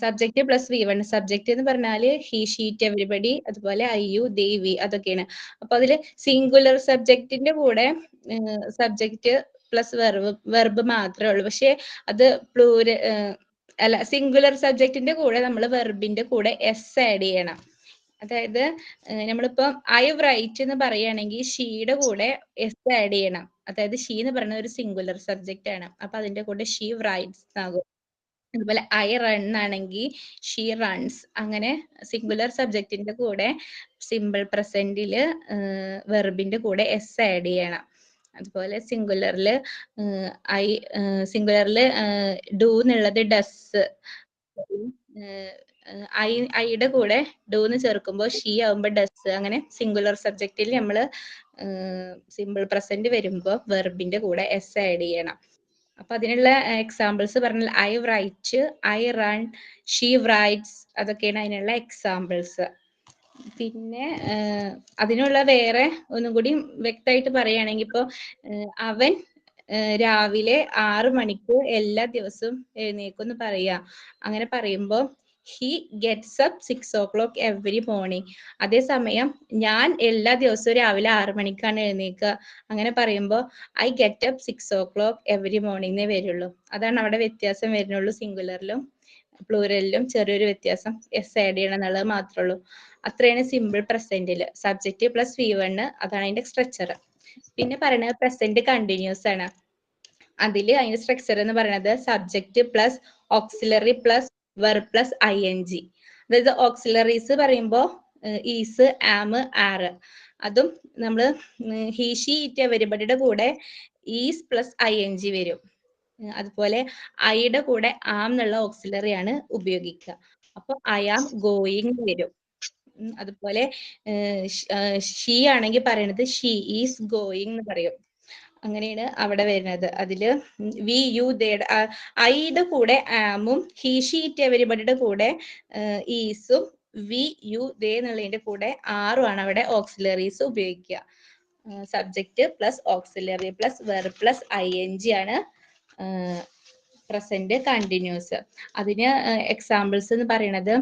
സബ്ജക്റ്റ് പ്ലസ് V1. സബ്ജക്റ്റ് എന്ന് പറഞ്ഞാല് ഹി, ഷീറ്റ്, എവരിബഡി, അതുപോലെ ഐ, യു, ദേ, വി, അതൊക്കെയാണ്. അപ്പൊ അതില് സിംഗുലർ സബ്ജക്റ്റിന്റെ കൂടെ സബ്ജക്റ്റ് പ്ലസ് വെർബ് മാത്രമേ ഉള്ളൂ. പക്ഷെ അത് അല്ല, സിംഗുലർ സബ്ജക്റ്റിന്റെ കൂടെ നമ്മൾ വെർബിന്റെ കൂടെ എസ് ആഡ് ചെയ്യണം. അതായത് നമ്മളിപ്പോ ഐ റൈറ്റ് എന്ന് പറയുകയാണെങ്കിൽ ഷീയുടെ കൂടെ എസ് ആഡ് ചെയ്യണം. അതായത് ഷീ എന്ന് പറയുന്നത് ഒരു സിംഗുലർ സബ്ജക്റ്റ് ആണ്. അപ്പൊ അതിന്റെ കൂടെ ഷീ റൈറ്റ്സ് ആകും. അതുപോലെ ഐ റൺ ആണെങ്കിൽ ഷീ റൺസ്. അങ്ങനെ സിംഗുലർ സബ്ജക്റ്റിന്റെ കൂടെ സിമ്പിൾ പ്രസന്റില് വെർബിന്റെ കൂടെ എസ് ആഡ് ചെയ്യണം. അതുപോലെ സിംഗുലറില് ഡു എന്നുള്ളത് ഡസ്, ഐയുടെ കൂടെ ഡു എന്ന് ചേർക്കുമ്പോൾ ഷീ ആവുമ്പോൾ ഡസ്. അങ്ങനെ സിംഗുലർ സബ്ജക്റ്റിൽ നമ്മൾ സിമ്പിൾ പ്രസന്റ് വരുമ്പോൾ വെർബിന്റെ കൂടെ എസ് ആഡ് ചെയ്യണം. അപ്പൊ അതിനുള്ള എക്സാമ്പിൾസ് പറഞ്ഞാൽ I write, I run, she writes, അതൊക്കെയാണ് അതിനുള്ള എക്സാമ്പിൾസ്. പിന്നെ അതിനുള്ള വേറെ ഒന്നും കൂടി വ്യക്തമായിട്ട് പറയുകയാണെങ്കിൽ ഇപ്പൊ അവൻ രാവിലെ 6 മണിക്ക് എല്ലാ ദിവസവും എഴുന്നേക്കും പറയാ. അങ്ങനെ പറയുമ്പോൾ he gets up 6 o'clock every morning. അതേസമയം ഞാൻ എല്ലാ ദിവസവും രാവിലെ 6 മണിക്കാണ് എഴുന്നേക്കുക. അങ്ങനെ പറയുമ്പോൾ I get up 6 o'clock every morning വരുള്ളൂ. അതാണ് അവിടെ വ്യത്യാസം വരുന്നുള്ളൂ. സിംഗുലറിലും പ്ലൂറലിലും ചെറിയൊരു വ്യത്യാസം, എസ് ആഡ് ചെയ്യണം എന്നുള്ളത് മാത്രമേ ഉള്ളൂ. അത്രയാണ് സിമ്പിൾ പ്രസന്റില്. സബ്ജക്റ്റ് പ്ലസ് V1, അതാണ് അതിന്റെ സ്ട്രക്ചർ. പിന്നെ പറയുന്നത് പ്രസന്റ് കണ്ടിന്യൂസ് ആണ്. അതില് അതിന്റെ സ്ട്രക്ചർ എന്ന് പറയുന്നത് subject plus auxiliary plus verb plus ING. അതായത് ഓക്സിലറീസ് പറയുമ്പോൾ ഈസ്, ആം, ആർ. അതും നമ്മള് ഹി, ഷീ, ഇറ്റ്, എവരിബഡിയുടെ കൂടെ ഈസ് പ്ലസ് ING വരും. അതുപോലെ ഐയുടെ കൂടെ ആം എന്നുള്ള ഓക്സിലറി ആണ് ഉപയോഗിക്കുക. അപ്പൊ ഐ ആം ഗോയിങ് വരും. അതുപോലെ ഷീ ആണെങ്കിൽ പറയണത് ഷീ ഈസ് ഗോയിങ് എന്ന് പറയും. അങ്ങനെയാണ് അവിടെ വരുന്നത്. അതില് വി, യു, ഐയുടെ കൂടെ ആമും ഹി, ഷീ, ഇറ്റ്, എവരിബഡിയുടെ കൂടെ ഈസും വി, യു, ദേ എന്നുള്ളതിന്റെ കൂടെ ആറുമാണ് അവിടെ ഓക്സിലറീസ് ഉപയോഗിക്കുക. Subject plus auxiliary plus verb plus ING ആണ് പ്രസന്റ് കണ്ടിന്യൂസ്. അതിന് എക്സാമ്പിൾസ് എന്ന് പറയുന്നത്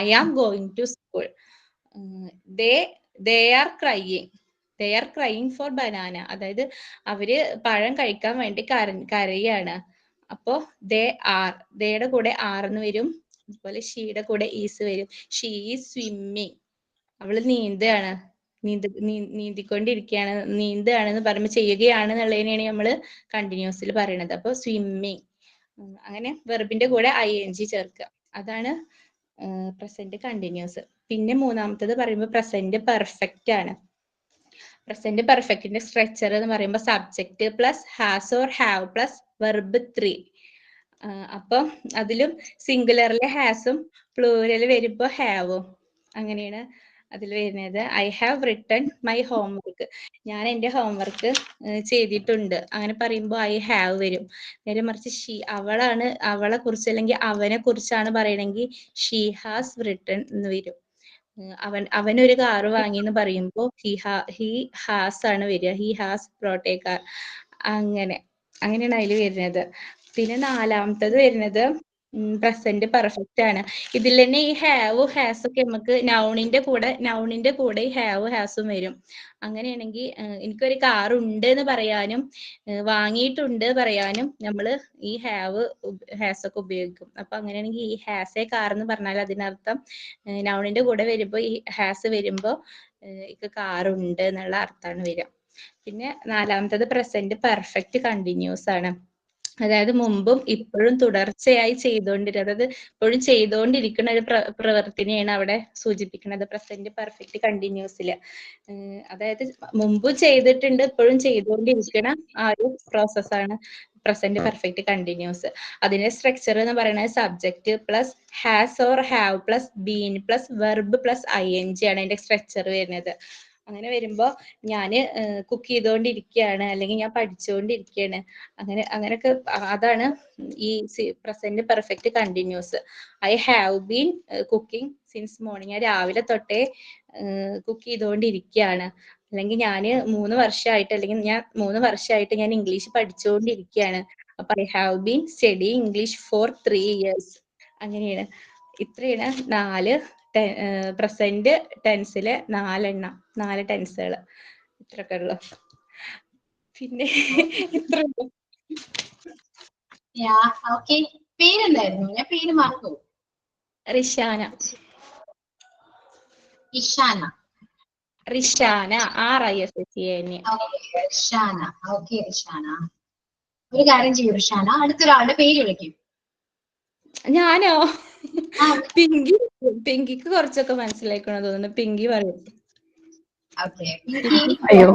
I am going to school, they are crying for banana. അതായത് അവര് പഴം കഴിക്കാൻ വേണ്ടി കരയാണ്. അപ്പോ ദേയുടെ കൂടെ ആർ എന്ന് വരും. അതുപോലെ ഷീയുടെ കൂടെ ഈസ് വരും. ഷീ ഈസ് സ്വിമ്മിങ്, അവള് നീന്തിക്കൊണ്ടിരിക്കുകയാണ്. നീന്തുകയാണെന്ന് പറയുമ്പോൾ ചെയ്യുകയാണ് എന്നുള്ളതിനെയാണ് നമ്മള് കണ്ടിന്യൂസിൽ പറയുന്നത്. അപ്പൊ സ്വിമ്മിങ്. അങ്ങനെ വെർബിന്റെ കൂടെ ING ചേർക്കുക. അതാണ് പ്രസന്റ് കണ്ടിന്യൂസ്. പിന്നെ മൂന്നാമത്തത് പറയുമ്പോൾ പ്രസന്റ് പെർഫെക്റ്റ് ആണ്. പ്രസന്റ് പെർഫെക്റ്റിന്റെ സ്ട്രക്ചർ എന്ന് പറയുമ്പോൾ subject plus has or have plus verb 3. അപ്പൊ അതിലും സിംഗുലറിലെ ഹാസും പ്ലൂരൽ വരുമ്പോ ഹാവും. അങ്ങനെയാണ് അതിൽ വരുന്നത്. I have written my homework, ഞാൻ എന്റെ ഹോംവർക്ക് ചെയ്തിട്ടുണ്ട്. അങ്ങനെ പറയുമ്പോൾ ഐ ഹാവ് വരും. നേരെ മറിച്ച് അവളെ കുറിച്ച് അല്ലെങ്കിൽ അവനെ കുറിച്ചാണ് പറയണമെങ്കിൽ ഷീ ഹാസ് റിട്ടൺ എന്ന് വരും. അവനൊരു കാറ് വാങ്ങി എന്ന് പറയുമ്പോൾ ഹി ഹാസ് ആണ് വരിക. He has brought A car. അങ്ങനെയാണ് അതിൽ വരുന്നത്. പിന്നെ നാലാമത്തത് വരുന്നത് പ്രസന്റ് പെർഫെക്റ്റ് ആണ്. ഇതിൽ തന്നെ ഈ ഹാവ്, ഹാസ് ഒക്കെ നമുക്ക് നൗണിന്റെ കൂടെ ഹാവ്, ഹാസും വരും. അങ്ങനെയാണെങ്കിൽ എനിക്കൊരു കാർ ഉണ്ട് എന്ന് പറയാനും വാങ്ങിയിട്ടുണ്ട് പറയാനും നമ്മള് ഈ ഹാവ്, ഹാസ് ഒക്കെ ഉപയോഗിക്കും. അപ്പൊ അങ്ങനെയാണെങ്കിൽ ഈ ഹാസ് എ കാർ എന്ന് പറഞ്ഞാൽ അതിനർത്ഥം നൗണിന്റെ കൂടെ വരുമ്പോ ഈ ഹാസ് വരുമ്പോ കാർ ഉണ്ട് എന്നുള്ള അർത്ഥമാണ് വരിക. പിന്നെ നാലാമത്തത് പ്രസന്റ് പെർഫെക്റ്റ് കണ്ടിന്യൂസ് ആണ്. അതായത് മുമ്പും ഇപ്പോഴും തുടർച്ചയായി അതായത് ഇപ്പോഴും ചെയ്തുകൊണ്ടിരിക്കുന്ന ഒരു പ്രവൃത്തിനെയാണ് അവിടെ സൂചിപ്പിക്കുന്നത് പ്രസന്റ് പെർഫെക്റ്റ് കണ്ടിന്യൂസില്. അതായത് മുമ്പും ചെയ്തിട്ടുണ്ട്, ഇപ്പോഴും ചെയ്തുകൊണ്ടിരിക്കുന്ന ആ ഒരു പ്രോസസ്സാണ് പ്രസന്റ് പെർഫെക്റ്റ് കണ്ടിന്യൂസ്. അതിന്റെ സ്ട്രക്ചർ എന്ന് പറയുന്നത് subject plus has or have plus been plus verb plus ING ആണ് അതിന്റെ സ്ട്രക്ചർ വരുന്നത്. അങ്ങനെ വരുമ്പോ ഞാന് കുക്ക് ചെയ്തുകൊണ്ടിരിക്കുകയാണ്, അല്ലെങ്കിൽ ഞാൻ പഠിച്ചുകൊണ്ടിരിക്കുകയാണ്, അങ്ങനെയൊക്കെ അതാണ് ഈ present perfect continuous. I have been cooking since morning, ഞാൻ രാവിലെ തൊട്ടേ കുക്ക് ചെയ്തുകൊണ്ടിരിക്കുകയാണ്. അല്ലെങ്കിൽ ഞാൻ 3 വർഷമായിട്ട്, അല്ലെങ്കിൽ ഞാൻ 3 വർഷമായിട്ട് ഞാൻ ഇംഗ്ലീഷ് പഠിച്ചുകൊണ്ടിരിക്കുകയാണ്. അപ്പൊ I have been study English for 3 years. അങ്ങനെയാണ്. ഇത്രയാണ് 4 പ്രസന്റ് ടെൻസിലെ 4 ടെൻസുകൾ. ഇത്രയൊക്കെ ഉള്ളു. പിന്നെ ഇത്ര ഓക്കെ. പേരെന്തായിരുന്നു? ഞാൻ പേര് മറന്നു. റിഷാന. ഇഷാന. റിഷാന, RISHANA. റിഷാന. ഓക്കെ റിഷാന. ഒരു കാര്യം ചെയ്യൂ റിഷാന, അടുത്തൊരാളുടെ പേര് വിളിക്കും. ഞാനോ? പിങ്കിക്ക് കുറച്ചൊക്കെ മനസ്സിലാക്കണോ തോന്നുന്നു. പിങ്കി പറയും. അയ്യോ,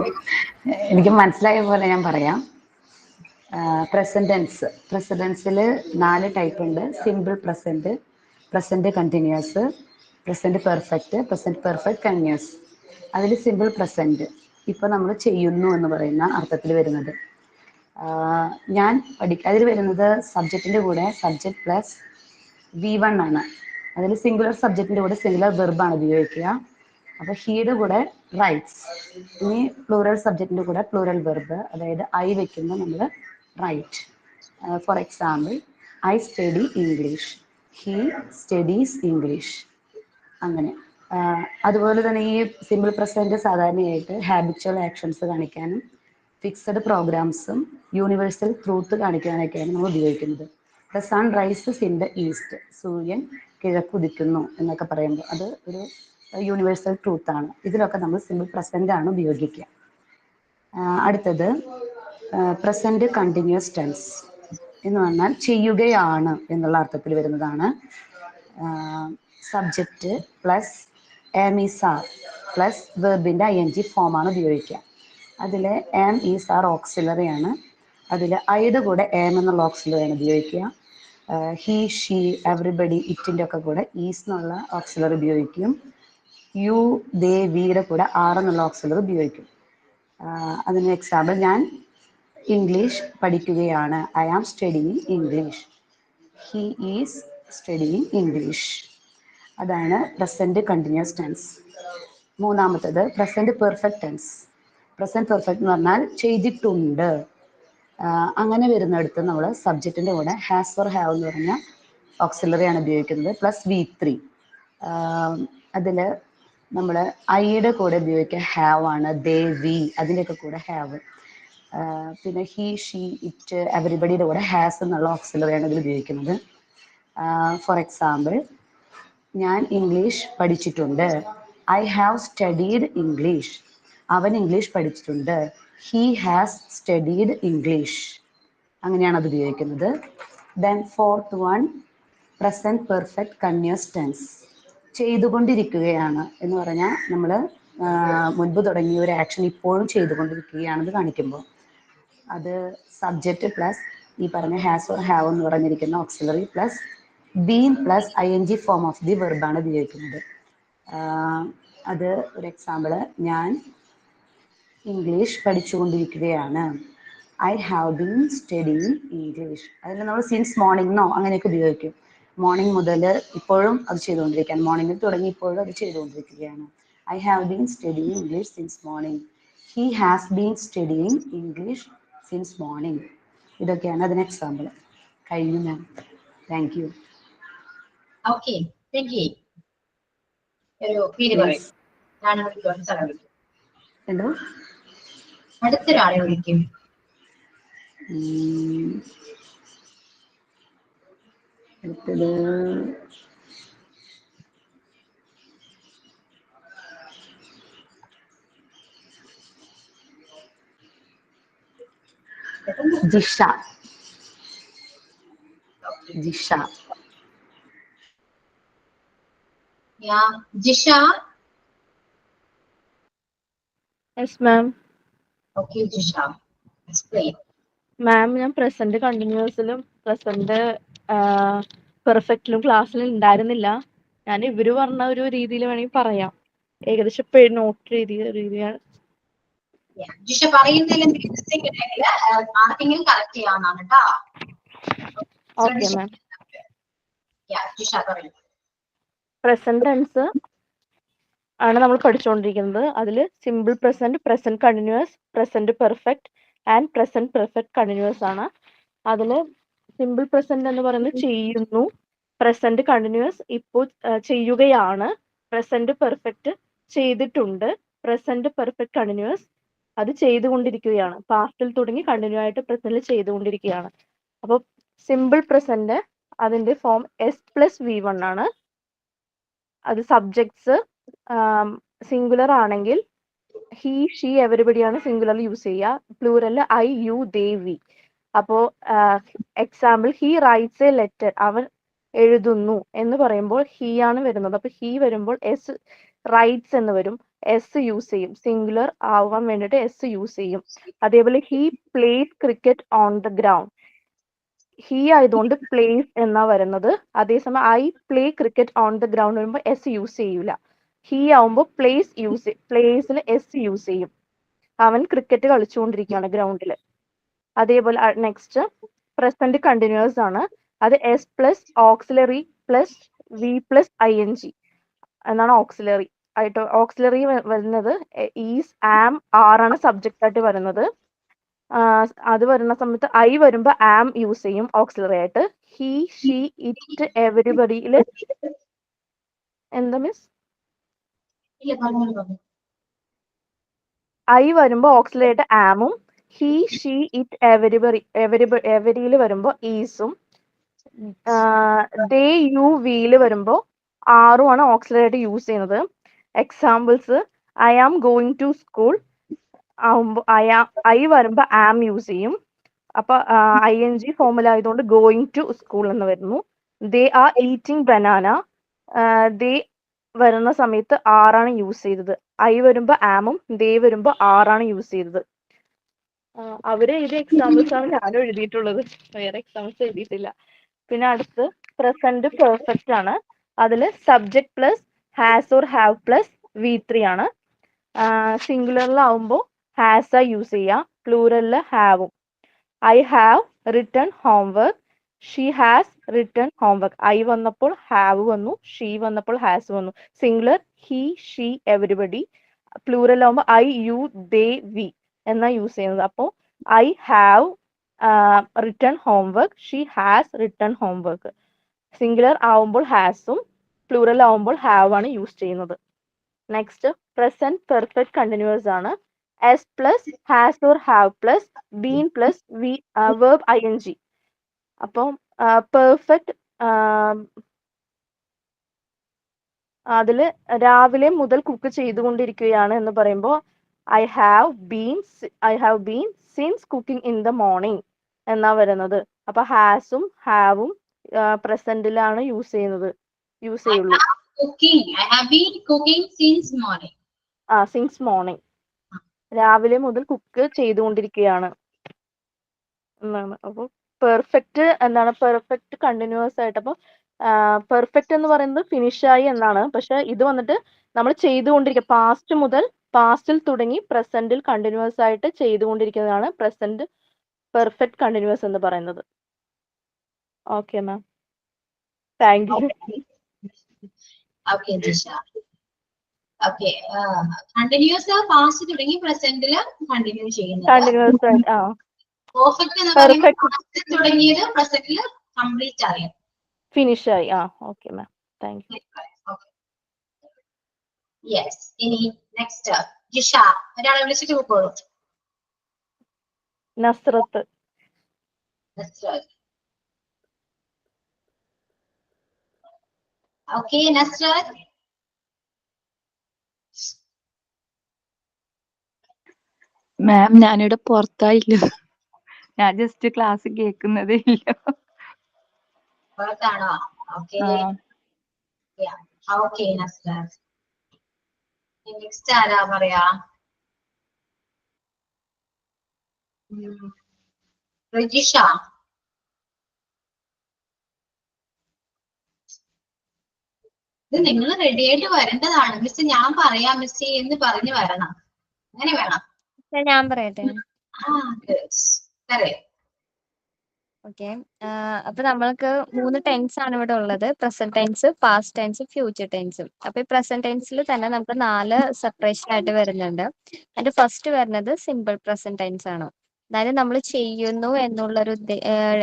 എനിക്ക് മനസ്സിലായ പോലെ ഞാൻ പറയാം. പ്രസന്റൻസിൽ 4 ടൈപ്പ് ഉണ്ട്. Simple present, present continuous, present perfect continuous. അതിൽ സിമ്പിൾ പ്രസന്റ് ഇപ്പൊ നമ്മൾ ചെയ്യുന്നു എന്ന് പറയുന്ന അർത്ഥത്തിൽ വരുന്നത്. ഞാൻ അതിൽ വരുന്നത് സബ്ജക്റ്റിന്റെ കൂടെ സബ്ജക്ട് പ്ലസ് V1 ആണ്. അതിൽ സിംഗുലർ സബ്ജക്റ്റിന്റെ കൂടെ സിംഗുലർ വെർബാണ് ഉപയോഗിക്കുക. അപ്പൊ ഹീയുടെ കൂടെ റൈറ്റ്സ്. ഇനി പ്ലൂറൽ സബ്ജക്റ്റിന്റെ കൂടെ പ്ലൂറൽ വെർബ്, അതായത് ഐ വെക്കുമ്പോൾ നമ്മൾ write. For example, I study English, he studies English. അങ്ങനെ അതുപോലെ തന്നെ ഈ സിമ്പിൾ പ്രസന്റ് സാധാരണയായിട്ട് ഹാബിച്വൽ ആക്ഷൻസ് കാണിക്കാനും ഫിക്സഡ് പ്രോഗ്രാംസും യൂണിവേഴ്സൽ ട്രൂത്ത് കാണിക്കാനൊക്കെയാണ് നമ്മൾ ഉപയോഗിക്കുന്നത്. The sun rises in the east, സൂര്യൻ കിഴക്കുദിക്കുന്നു എന്നൊക്കെ പറയുമ്പോൾ അത് ഒരു യൂണിവേഴ്സൽ ട്രൂത്ത് ആണ്. ഇതിലൊക്കെ നമ്മൾ സിമ്പിൾ പ്രസന്റ് ആണ് ഉപയോഗിക്കുക. അടുത്തത് പ്രസന്റ് കണ്ടിന്യൂസ് ടെൻസ് എന്ന് പറഞ്ഞാൽ ചെയ്യുകയാണ് എന്നുള്ള അർത്ഥത്തിൽ വരുന്നതാണ്. Subject plus am is are plus വെർബിന്റെ ING ഫോമാണ് ഉപയോഗിക്കുക. അതിൽ am is are ഓക്സിലറി ആണ്. അതിൽ ഐയുടെ കൂടെ am എന്നുള്ള ഓക്സിലറിയാണ് ഉപയോഗിക്കുക. ഹി ഷീ എവറിബഡി ഇറ്റിൻ്റെ ഒക്കെ കൂടെ ഈസ് എന്നുള്ള ഓക്സിലറി ഉപയോഗിക്കും. യു ദേ വിയുടെ കൂടെ ആർ എന്നുള്ള ഓക്സിലറി ഉപയോഗിക്കും. അതിന് എക്സാമ്പിൾ, ഞാൻ ഇംഗ്ലീഷ് പഠിക്കുകയാണ്, I am studying English, he is studying English. അതാണ് പ്രസന്റ് കണ്ടിന്യൂസ് ടെൻസ്. മൂന്നാമത്തത് present perfect tense. Present perfect എന്ന് പറഞ്ഞാൽ ചെയ്തിട്ടുണ്ട്. അങ്ങനെ വരുന്നിടത്ത് നമ്മൾ സബ്ജക്റ്റിന്റെ കൂടെ ഹാസ് ഓർ ഹാവ് എന്ന് പറഞ്ഞ ഓക്സിലറിയാണ് ഉപയോഗിക്കുന്നത്, പ്ലസ് V3. അതിൽ നമ്മൾ ഐയുടെ കൂടെ ഉപയോഗിക്കുക ഹാവ് ആണ്, ദേ വി അതിൻ്റെയൊക്കെ കൂടെ ഹാവ്. പിന്നെ ഹി ഷീ ഇറ്റ് എവറിബഡിയുടെ കൂടെ ഹാസ് എന്നുള്ള ഓക്സിലറിയാണ് ഇതിൽ ഉപയോഗിക്കുന്നത്. ഫോർ എക്സാമ്പിൾ, ഞാൻ ഇംഗ്ലീഷ് പഠിച്ചിട്ടുണ്ട്, ഐ ഹാവ് സ്റ്റഡീഡ് ഇംഗ്ലീഷ്, അവൻ ഇംഗ്ലീഷ് പഠിച്ചിട്ടുണ്ട്, ഹി ഹാസ് സ്റ്റഡീഡ് ഇംഗ്ലീഷ്. അങ്ങനെയാണ് അത് ഉപയോഗിക്കുന്നത്. Then fourth one, present perfect continuous tense. ചെയ്തുകൊണ്ടിരിക്കുകയാണ് എന്ന് പറഞ്ഞാൽ നമ്മൾ മുൻപ് തുടങ്ങിയ ഒരു ആക്ഷൻ ഇപ്പോഴും ചെയ്തുകൊണ്ടിരിക്കുകയാണെന്ന് കാണിക്കുമ്പോൾ അത് സബ്ജക്റ്റ് പ്ലസ് ഈ പറഞ്ഞ ഹാസ് ഓർ ഹാവ് എന്ന് പറഞ്ഞിരിക്കുന്ന auxiliary plus been plus ING form of the വെർബാണ് ഉപയോഗിക്കുന്നത്. അത് ഒരു എക്സാമ്പിള്, ഞാൻ ഇംഗ്ലീഷ് പഠിച്ചുകൊണ്ടിരിക്കുകയാണ്, I have been studying English. അതിൽ നമ്മൾ സിൻസ് മോർണിംഗോ അങ്ങനെയൊക്കെ ഉപയോഗിക്കും. മോർണിംഗ് മുതൽ ഇപ്പോഴും അത് ചെയ്തുകൊണ്ടിരിക്കുകയാണ്, മോർണിംഗിൽ തുടങ്ങി ഇപ്പോഴും അത് ചെയ്തുകൊണ്ടിരിക്കുകയാണ്. I have been studying English since morning, he has been studying English since morning. ഇതൊക്കെയാണ് അതിന് എക്സാമ്പിൾ. കഴിഞ്ഞു ma'am. Thank you. Okay, thank you. ഒരു പേര് പറയും. എന്തോ അടുത്തൊരാളെ വിളിക്കും. അടുത്തത് Jisha. Jisha. Jisha. Yes ma'am. Okay Jisha, explain. Ma'am, ഞാൻ പ്രസന്റ് കണ്ടിന്യൂസിലും പ്രസന്റ് പെർഫെക്റ്റിലും ക്ലാസ്സിൽ ഉണ്ടായിരുന്നില്ല. ഞാൻ ഇവര് പറഞ്ഞ ഒരു രീതിയിൽ വേണമെങ്കിൽ പറയാം. ഏകദേശം നോട്ട് രീതിയാണ്. ജിഷ പറയുന്നതിൽ എന്തെങ്കിലും മിസ്റ്റേക്ക് ഉണ്ടെങ്കിൽ ആർക്കെങ്കിലും കറക്റ്റ് ചെയ്യാവുന്നതാണ് കേട്ടോ. Okay ma'am. ജിഷ പറയൂ. പ്രസന്റ് ടെൻസ് ആണ് നമ്മൾ പഠിച്ചുകൊണ്ടിരിക്കുന്നത്. അതിൽ simple present, present continuous, present perfect and present perfect continuous ആണ്. അതിൽ സിമ്പിൾ പ്രസന്റ് എന്ന് പറയുന്നത് ചെയ്യുന്നു, പ്രസന്റ് കണ്ടിന്യൂസ് ഇപ്പോൾ ചെയ്യുകയാണ്, പ്രസന്റ് പെർഫെക്റ്റ് ചെയ്തിട്ടുണ്ട്, പ്രസന്റ് പെർഫെക്റ്റ് കണ്ടിന്യൂസ് അത് ചെയ്തുകൊണ്ടിരിക്കുകയാണ്. പാസ്റ്റിൽ തുടങ്ങി കണ്ടിന്യൂ ആയിട്ട് പ്രസന്റിൽ ചെയ്തുകൊണ്ടിരിക്കുകയാണ്. അപ്പോൾ സിമ്പിൾ പ്രസന്റ് അതിന്റെ ഫോം S+V1 ആണ്. അത് സബ്ജക്ട്സ് സിംഗുലർ ആണെങ്കിൽ ഹി, ഷീ, എവരിബഡിയാണ് സിംഗുലർ യൂസ് ചെയ്യുക. Plural I, you, they, we. അപ്പോ example he writes a letter, അവൻ എഴുതുന്നു എന്ന് പറയുമ്പോൾ ഹി ആണ് വരുന്നത്. അപ്പൊ ഹി വരുമ്പോൾ എസ് റൈറ്റ്സ് എന്ന് വരും, എസ് യൂസ് ചെയ്യും. സിംഗുലർ ആവാൻ വേണ്ടിയിട്ട് എസ് യൂസ് ചെയ്യും. അതേപോലെ he place cricket on the ground, he ആയതുകൊണ്ട് പ്ലേസ് എന്നാ വരുന്നത്. അതേസമയം I play cricket on the ground വരുമ്പോൾ എസ് യൂസ് ചെയ്യൂല. ഹി ആവുമ്പോൾ പ്ലേസിൽ എസ് യൂസ് ചെയ്യും. അവൻ ക്രിക്കറ്റ് കളിച്ചുകൊണ്ടിരിക്കുകയാണ് ഗ്രൗണ്ടിൽ. അതേപോലെ നെക്സ്റ്റ് പ്രസന്റ് കണ്ടിന്യൂസ് ആണ്. അത് S plus auxiliary plus V plus ING എന്നാണ് ഓക്സിലറി ആയിട്ട്. ഓക്സിലറി വരുന്നത് ഈസ്, ആം, ആർ ആണ് സബ്ജക്റ്റ് ആയിട്ട് വരുന്നത്. അത് വരുന്ന സമയത്ത് ഐ വരുമ്പോ ആം യൂസ് ചെയ്യും ഓക്സിലറി ആയിട്ട്. ഹി, ഷീ, ഇറ്റ്, എവരിബഡിയില് എന്താ മിസ്? ഐ വരുമ്പോ ഓക്സിലറി ആയിട്ട് ആമും, ഹി, ഷീ, ഇറ്റ്, എവരിയിൽ വരുമ്പോ ഈസും, ദേ, യു, വിയില് വരുമ്പോ ആറും ആണ് ഓക്സിലറി ആയിട്ട് യൂസ് ചെയ്യുന്നത്. Examples I am going to school ആവുമ്പോ ഐ വരുമ്പോ ആം യൂസ് ചെയ്യും. അപ്പൊ ING ഫോമുല ആയതുകൊണ്ട് ഗോയിങ് ടു സ്കൂൾ എന്ന് വരുന്നു. They are eating banana, they വരുന്ന സമയത്ത് ആറാണ് യൂസ് ചെയ്തത്. ഐ വരുമ്പോ ആമും ദേ വരുമ്പോ ആറാണ് യൂസ് ചെയ്തത്. അവര് ഇത് എക്സാമ്പിൾസ് ആണ് ഞാനും എഴുതിയിട്ടുള്ളത്, വേറെ എക്സാമ്പിൾസ് എഴുതിയിട്ടില്ല. പിന്നെ അടുത്ത് പ്രസന്റ് പെർഫെക്റ്റ് ആണ്. അതില് subject plus has or have plus V3 ആണ്. സിംഗുലറിലാവുമ്പോൾ ഹാസ് ആ യൂസ് ചെയ്യുക, പ്ലൂറലില് ഹാവും. I have written homework, she has written homework. I വന്നപ്പോൾ ഹാവ് വന്നു, ഷീ വന്നപ്പോൾ ഹാസ് വന്നു. Singular he, she, everybody. Plural ആവുമ്പോൾ ഐ, യു, ദേ, വി എന്നാ യൂസ് ചെയ്യുന്നത്. അപ്പോൾ I have written homework, she has written homework. Singular ആവുമ്പോൾ ഹാസും പ്ലൂറൽ ആവുമ്പോൾ ഹാവ് ആണ് യൂസ് ചെയ്യുന്നത്. നെക്സ്റ്റ് പ്രസന്റ് പെർഫെക്റ്റ് കണ്ടിന്യൂസ് ആണ്. S plus has or have plus been plus V verb ING. അപ്പം പെർഫെക്റ്റ് അതില് രാവിലെ മുതൽ കുക്ക് ചെയ്തുകൊണ്ടിരിക്കുകയാണ് എന്ന് പറയുമ്പോൾ I have been since cooking in the morning എന്നാ വരുന്നത്. അപ്പൊ ഹാസും ഹാവും പ്രസന്റിലാണ് യൂസ് ചെയ്യുള്ളൂ. I have been cooking since morning. Since morning, രാവിലെ മുതൽ കുക്ക് ചെയ്തുകൊണ്ടിരിക്കുകയാണ് എന്നാണ്. അപ്പോൾ പെർഫെക്റ്റ് എന്താണ്? പെർഫെക്റ്റ് കണ്ടിന്യൂസ് ആയിട്ട്. അപ്പോൾ പെർഫെക്റ്റ് എന്ന് പറയുന്നത് ഫിനിഷായി എന്നാണ്. പക്ഷെ ഇത് വന്നിട്ട് നമ്മൾ ചെയ്തുകൊണ്ടിരിക്കുക, പാസ്റ്റ് മുതൽ പാസ്റ്റിൽ തുടങ്ങി പ്രസന്റിൽ കണ്ടിന്യൂസ് ആയിട്ട് ചെയ്തുകൊണ്ടിരിക്കുന്നതാണ് പ്രസന്റ് പെർഫെക്റ്റ് കണ്ടിന്യൂസ് എന്ന് പറയുന്നത്. Okay ma'am, thank you. Okay Jisha. Okay, continuous past തുടങ്ങി പ്രസന്റില് കണ്ടിന്യൂ ചെയ്യുന്നത്. കണ്ടിന്യൂസ് ആയിട്ട് പെർഫെക്റ്റ് എന്ന് പറയുമ്പോൾ പാസ്റ്റ് തുടങ്ങിയത് പ്രസന്റില് കംപ്ലീറ്റ് അറിയാം, ഫിനിഷ് ആയി. Okay ma'am, thank U. Yes. ഇനി നെക്സ്റ്റ് ജിഷ, ഒരാളെ വിളിച്ചിട്ട് പോയിക്കോളൂ. നസ്രത്ത്. ഓക്കെ നസ്രത്ത്. മാം ഞാനിവിടെ പുറത്തായില്ല, ഞാൻ ജസ്റ്റ് ക്ലാസ് കേൾക്കുന്നതേ ഇല്ല. പുറത്താണോ? Okay okay Nasrath. നെക്സ്റ്റ് ആരാ പറയാ? രജിഷ. ഇത് നിങ്ങൾ റെഡി ആയിട്ട് വരേണ്ടതാണ്. മിസ് ഞാൻ പറയാം മിസ് എന്ന് പറഞ്ഞു വരണം. അങ്ങനെ വേണം. ഞാൻ പറയട്ടെ. പറയാം. ഓക്കെ. അപ്പൊ നമ്മൾക്ക് 3 ടെൻസ് ആണ് ഇവിടെ ഉള്ളത്. Present tense, past tense, future ടെൻസും. അപ്പൊ ഈ പ്രസന്റ് ടെൻസിൽ തന്നെ നമുക്ക് 4 സെപ്പറേഷൻ ആയിട്ട് വരുന്നുണ്ട്. അതിന്റെ ഫസ്റ്റ് വരുന്നത് സിമ്പിൾ പ്രസന്റ് ടെൻസ് ആണ്. അതായത് നമ്മൾ ചെയ്യുന്നു എന്നുള്ളൊരു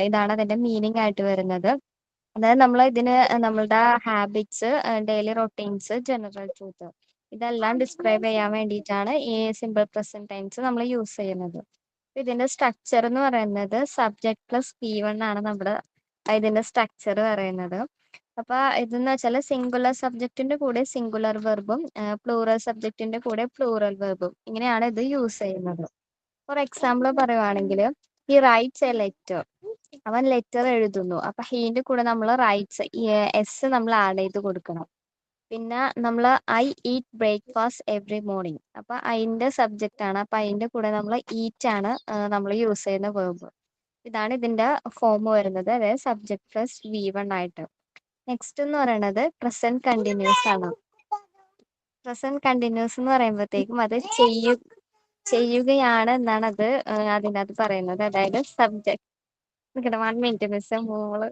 ഇതാണ് അതിന്റെ മീനിങ് ആയിട്ട് വരുന്നത്. അതായത് നമ്മൾ ഇതിന് നമ്മളുടെ habits, daily routines, general truth ഇതെല്ലാം ഡിസ്ക്രൈബ് ചെയ്യാൻ വേണ്ടിയിട്ടാണ് ഈ സിമ്പിൾ പ്രസന്റ് ടെൻസ് നമ്മൾ യൂസ് ചെയ്യുന്നത്. ഇതിന്റെ സ്ട്രക്ചർ എന്ന് പറയുന്നത് സബ്ജക്ട് പ്ലസ് P1 ആണ് നമ്മുടെ ഇതിന്റെ സ്ട്രക്ചർ പറയുന്നത്. അപ്പൊ ഇതെന്ന് വെച്ചാൽ സിംഗുലർ സബ്ജക്റ്റിന്റെ കൂടെ സിംഗുലർ വെർബും പ്ലൂറൽ സബ്ജക്റ്റിന്റെ കൂടെ പ്ലൂറൽ വെർബും ഇങ്ങനെയാണ് ഇത് യൂസ് ചെയ്യുന്നത്. ഫോർ എക്സാമ്പിൾ പറയുവാണെങ്കിൽ ഹി റൈറ്റ്സ് എ ലെറ്റർ, അവൻ ലെറ്റർ എഴുതുന്നു. അപ്പൊ ഹീന്റെ കൂടെ നമ്മൾ റൈറ്റ്സ് എസ് നമ്മൾ ആഡ് ചെയ്ത് കൊടുക്കണം. പിന്നെ നമ്മൾ I eat breakfast every morning. അപ്പൊ അതിന്റെ സബ്ജക്റ്റ് ആണ്. അപ്പൊ അതിന്റെ കൂടെ നമ്മൾ ഈറ്റ് ആണ് നമ്മൾ യൂസ് ചെയ്യുന്ന വേർബ്. ഇതാണ് ഇതിന്റെ ഫോം വരുന്നത്. അതായത് സബ്ജക്ട് പ്ലസ് V1 ആയിട്ട്. നെക്സ്റ്റ് എന്ന് പറയുന്നത് പ്രസന്റ് കണ്ടിന്യൂസ് ആണ്. പ്രസന്റ് കണ്ടിന്യൂസ് എന്ന് പറയുമ്പോഴത്തേക്കും അത് ചെയ്യുകയാണ് എന്നാണ് അത് അതിനകത്ത് പറയുന്നത്. അതായത് സബ്ജക്ട് 1 മിനിറ്റ് മിസ് മോള്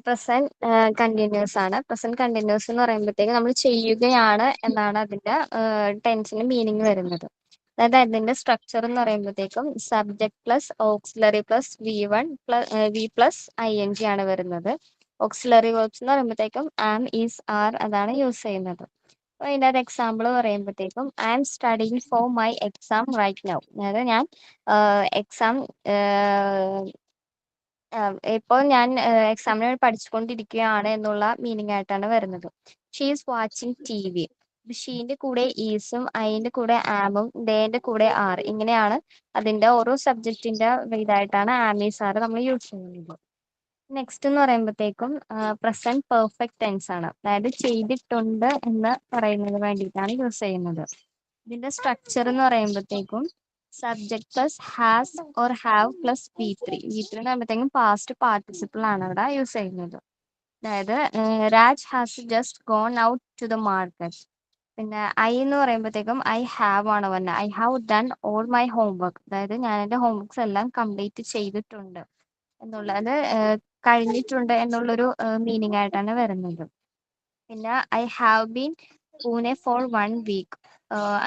പ്രസന്റ് കണ്ടിന്യൂസ് ആണ്. പ്രസന്റ് കണ്ടിന്യൂസ് എന്ന് പറയുമ്പോഴത്തേക്ക് നമ്മൾ ചെയ്യുകയാണ് എന്നാണ് അതിന്റെ ടെൻസിന്റെ മീനിങ് വരുന്നത്. അതായത് അതിന്റെ സ്ട്രക്ചർ എന്ന് പറയുമ്പോഴത്തേക്കും subject plus auxiliary plus V1 V plus ING ആണ് വരുന്നത്. ഓക്സിലറി വേർബ്സ് എന്ന് പറയുമ്പോഴത്തേക്കും ആം, ഈസ്, ആർ അതാണ് യൂസ് ചെയ്യുന്നത്. അപ്പൊ അതിന്റെ ഒരു എക്സാമ്പിൾ പറയുമ്പോഴത്തേക്കും I am studying for my exam right now. അതായത് ഞാൻ എക്സാം ഇപ്പോൾ ഞാൻ എക്സാമിന് പഠിച്ചുകൊണ്ടിരിക്കുകയാണ് എന്നുള്ള മീനിങ് ആയിട്ടാണ് വരുന്നത്. She is watching TV. ഷീന്റെ കൂടെ ഈസും ഐന്റെ കൂടെ ആമും ഡേന്റെ കൂടെ ആർ ഇങ്ങനെയാണ് അതിന്റെ ഓരോ സബ്ജക്റ്റിന്റെ ഇതായിട്ടാണ് ആമീസ് ആർ നമ്മൾ യൂസ് ചെയ്യുന്നത്. നെക്സ്റ്റ് എന്ന് പറയുമ്പോഴത്തേക്കും പ്രസന്റ് പെർഫെക്റ്റ് ടെൻസ് ആണ്. അതായത് ചെയ്തിട്ടുണ്ട് എന്ന് പറയുന്നതിന് വേണ്ടിയിട്ടാണ് യൂസ് ചെയ്യുന്നത്. ഇതിന്റെ സ്ട്രക്ചർ എന്ന് പറയുമ്പോഴത്തേക്കും subject plus has or have plus V3 എന്ന് പറയുമ്പോഴത്തേക്കും പാസ്റ്റ് പാർട്ടിസിപ്പിൾ ആണ് ഇവിടെ യൂസ് ചെയ്യുന്നത്. അതായത് Raj has just gone out to the market. പിന്നെ ഐ എന്ന് പറയുമ്പോഴത്തേക്കും ഐ ഹാവ് ആണ് പറഞ്ഞത്. I have done all my homework. അതായത് ഞാൻ എൻ്റെ ഹോംവർക്ക്സ് എല്ലാം കംപ്ലീറ്റ് ചെയ്തിട്ടുണ്ട് എന്നുള്ളത് കഴിഞ്ഞിട്ടുണ്ട് എന്നുള്ളൊരു മീനിങ് ആയിട്ടാണ് വരുന്നത്. പിന്നെ I have been Pune for 1 week.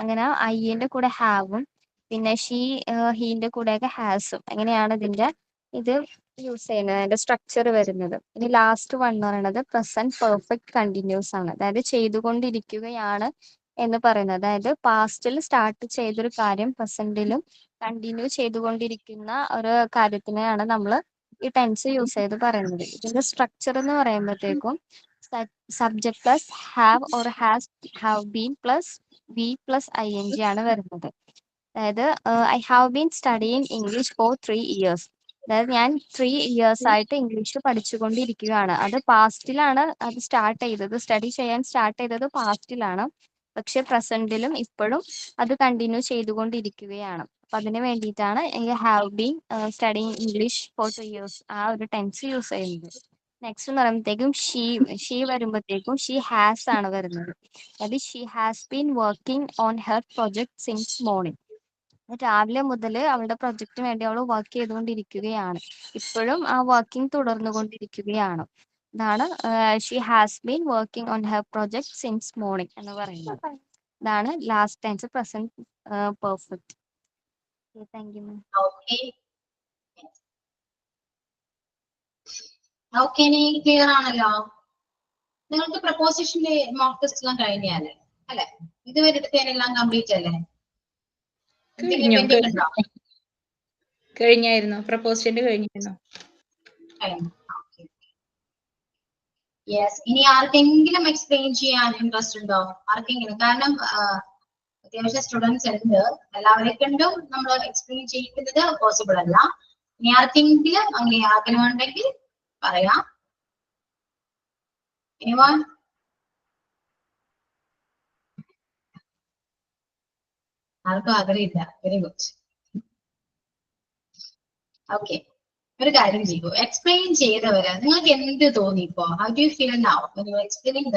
അങ്ങനെ ഐന്റെ കൂടെ ഹാവും പിന്നെ ഹീന്റെ കൂടെയൊക്കെ ഹാസും അങ്ങനെയാണ് ഇതിന്റെ ഇത് യൂസ് ചെയ്യുന്നത്, അതിന്റെ സ്ട്രക്ചർ വരുന്നത്. ഇനി ലാസ്റ്റ് വൺ എന്ന് പറയുന്നത് പ്രസന്റ് പെർഫെക്റ്റ് കണ്ടിന്യൂസ് ആണ്. അതായത് ചെയ്തുകൊണ്ടിരിക്കുകയാണ് എന്ന് പറയുന്നത്. അതായത് പാസ്റ്റിൽ സ്റ്റാർട്ട് ചെയ്തൊരു കാര്യം പ്രസന്റിലും കണ്ടിന്യൂ ചെയ്തുകൊണ്ടിരിക്കുന്ന ഒരു കാര്യത്തിനെയാണ് നമ്മൾ ഈ ടെൻസ് യൂസ് ചെയ്ത് പറയുന്നത്. ഇതിന്റെ സ്ട്രക്ചർ എന്ന് പറയുമ്പോഴത്തേക്കും subject plus have or has, have been plus V plus ING ആണ് വരുന്നത്. അതായത് I have been studying English for 3 years. അതായത് ഞാൻ 3 ഇയേഴ്സ് ആയിട്ട് ഇംഗ്ലീഷ് പഠിച്ചുകൊണ്ടിരിക്കുകയാണ്. അത് പാസ്റ്റിലാണ് അത് സ്റ്റാർട്ട് ചെയ്തത്. സ്റ്റഡി ചെയ്യാൻ സ്റ്റാർട്ട് ചെയ്തത് പാസ്റ്റിലാണ്. പക്ഷെ പ്രസന്റിലും ഇപ്പോഴും അത് കണ്ടിന്യൂ ചെയ്തുകൊണ്ടിരിക്കുകയാണ്. അപ്പൊ അതിന് വേണ്ടിയിട്ടാണ് ഈ have been studying English for 3 years ആ ഒരു ടെൻസ് യൂസ് ചെയ്യുന്നത്. നെക്സ്റ്റ് എന്ന് പറയുമ്പോഴത്തേക്കും ഷീ വരുമ്പോഴത്തേക്കും ഷീ ഹാസ് ആണ് വരുന്നത്. അതായത് she has been working on her project since morning. രാവിലെ മുതൽ അവളുടെ പ്രൊജക്ടിന് വേണ്ടി അവൾ വർക്ക് ചെയ്തുകൊണ്ടിരിക്കുകയാണ്. ഇപ്പോഴും ആ വർക്കിംഗ് തുടർന്നുകൊണ്ടിരിക്കുകയാണ്. ഇതാണ് she has been working on her project since morning എന്ന് പറയുന്നത്. ഇതാണ് last tense present perfect. Thank you. Okay ഇനി ക്ലിയർ ആണല്ലോ. നിങ്ങൾക്ക് പ്രപ്പോസിഷന്റെ മോക്ക് ടെസ്റ്റ് എല്ലാം കഴിഞ്ഞാലേ അല്ലെ? ഇതുവരെ എടുത്തതിനെല്ലാം കംപ്ലീറ്റ് അല്ലേ? കഴിഞ്ഞായിരുന്നു. പ്രപ്പോസിഷന്റെ കഴിഞ്ഞായിരുന്നു. യെസ്. ഇനി ആർക്കെങ്കിലും എക്സ്പ്ലെയിൻ ചെയ്യാൻ ഇൻട്രസ്റ്റ് ഉണ്ടോ? ആർക്കെങ്കിലും? കാരണം അത്യാവശ്യം സ്റ്റുഡൻസ് ഉണ്ട്. എല്ലാവരെ കൊണ്ടും നമ്മൾ എക്സ്പ്ലെയിൻ ചെയ്യിക്കുന്നത് പോസിബിൾ അല്ല. ഇനി ആർക്കെങ്കിലും അങ്ങനെ ആഗ്രഹമുണ്ടെങ്കിൽ പറയാം. Anyone? ആർക്കും ആഗ്രഹമില്ല. Very good. ഓക്കെ, ഒരു കാര്യം ചെയ്യൂ, എക്സ്പ്ലെയിൻ ചെയ്തവര് നിങ്ങൾക്ക് എന്ത് തോന്നി ഇപ്പോ? How do you feel now when you explaining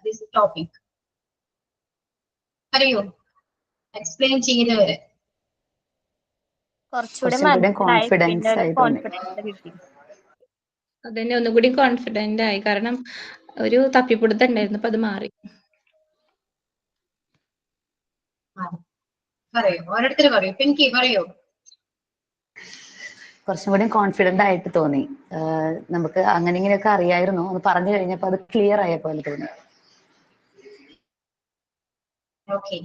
this topic? പറയൂ, എക്സ്പ്ലെയിൻ ചെയ്തവര്. കുറച്ചുകൂടെ കുറച്ചും കൂടെ മനസ്സിലായി, പിന്നെ കോൺഫിഡൻസ് ഒരു ആയി തോന്നി. കോൺഫിഡൻസ് കിട്ടി. അതന്നെ ഒന്നുകൂടി കോൺഫിഡന്റ് ആയി, കാരണം ഒരു തപ്പിപ്പിടുത്തം ഉണ്ടായിരുന്നു, അപ്പൊ അത് മാറി. പറയൂ, ഓരോരുത്തർ പറയൂ. പിങ്കി പറയൂ. കുറച്ചും കൂടി കോൺഫിഡന്റ് ആയിട്ട് തോന്നി. നമുക്ക് അങ്ങനെ ഇങ്ങനെയൊക്കെ അറിയായിരുന്നു, ഒന്ന് പറഞ്ഞു കഴിഞ്ഞപ്പോൾ അത് ക്ലിയർ ആയ പോലെ തോന്നി. ഓക്കെ,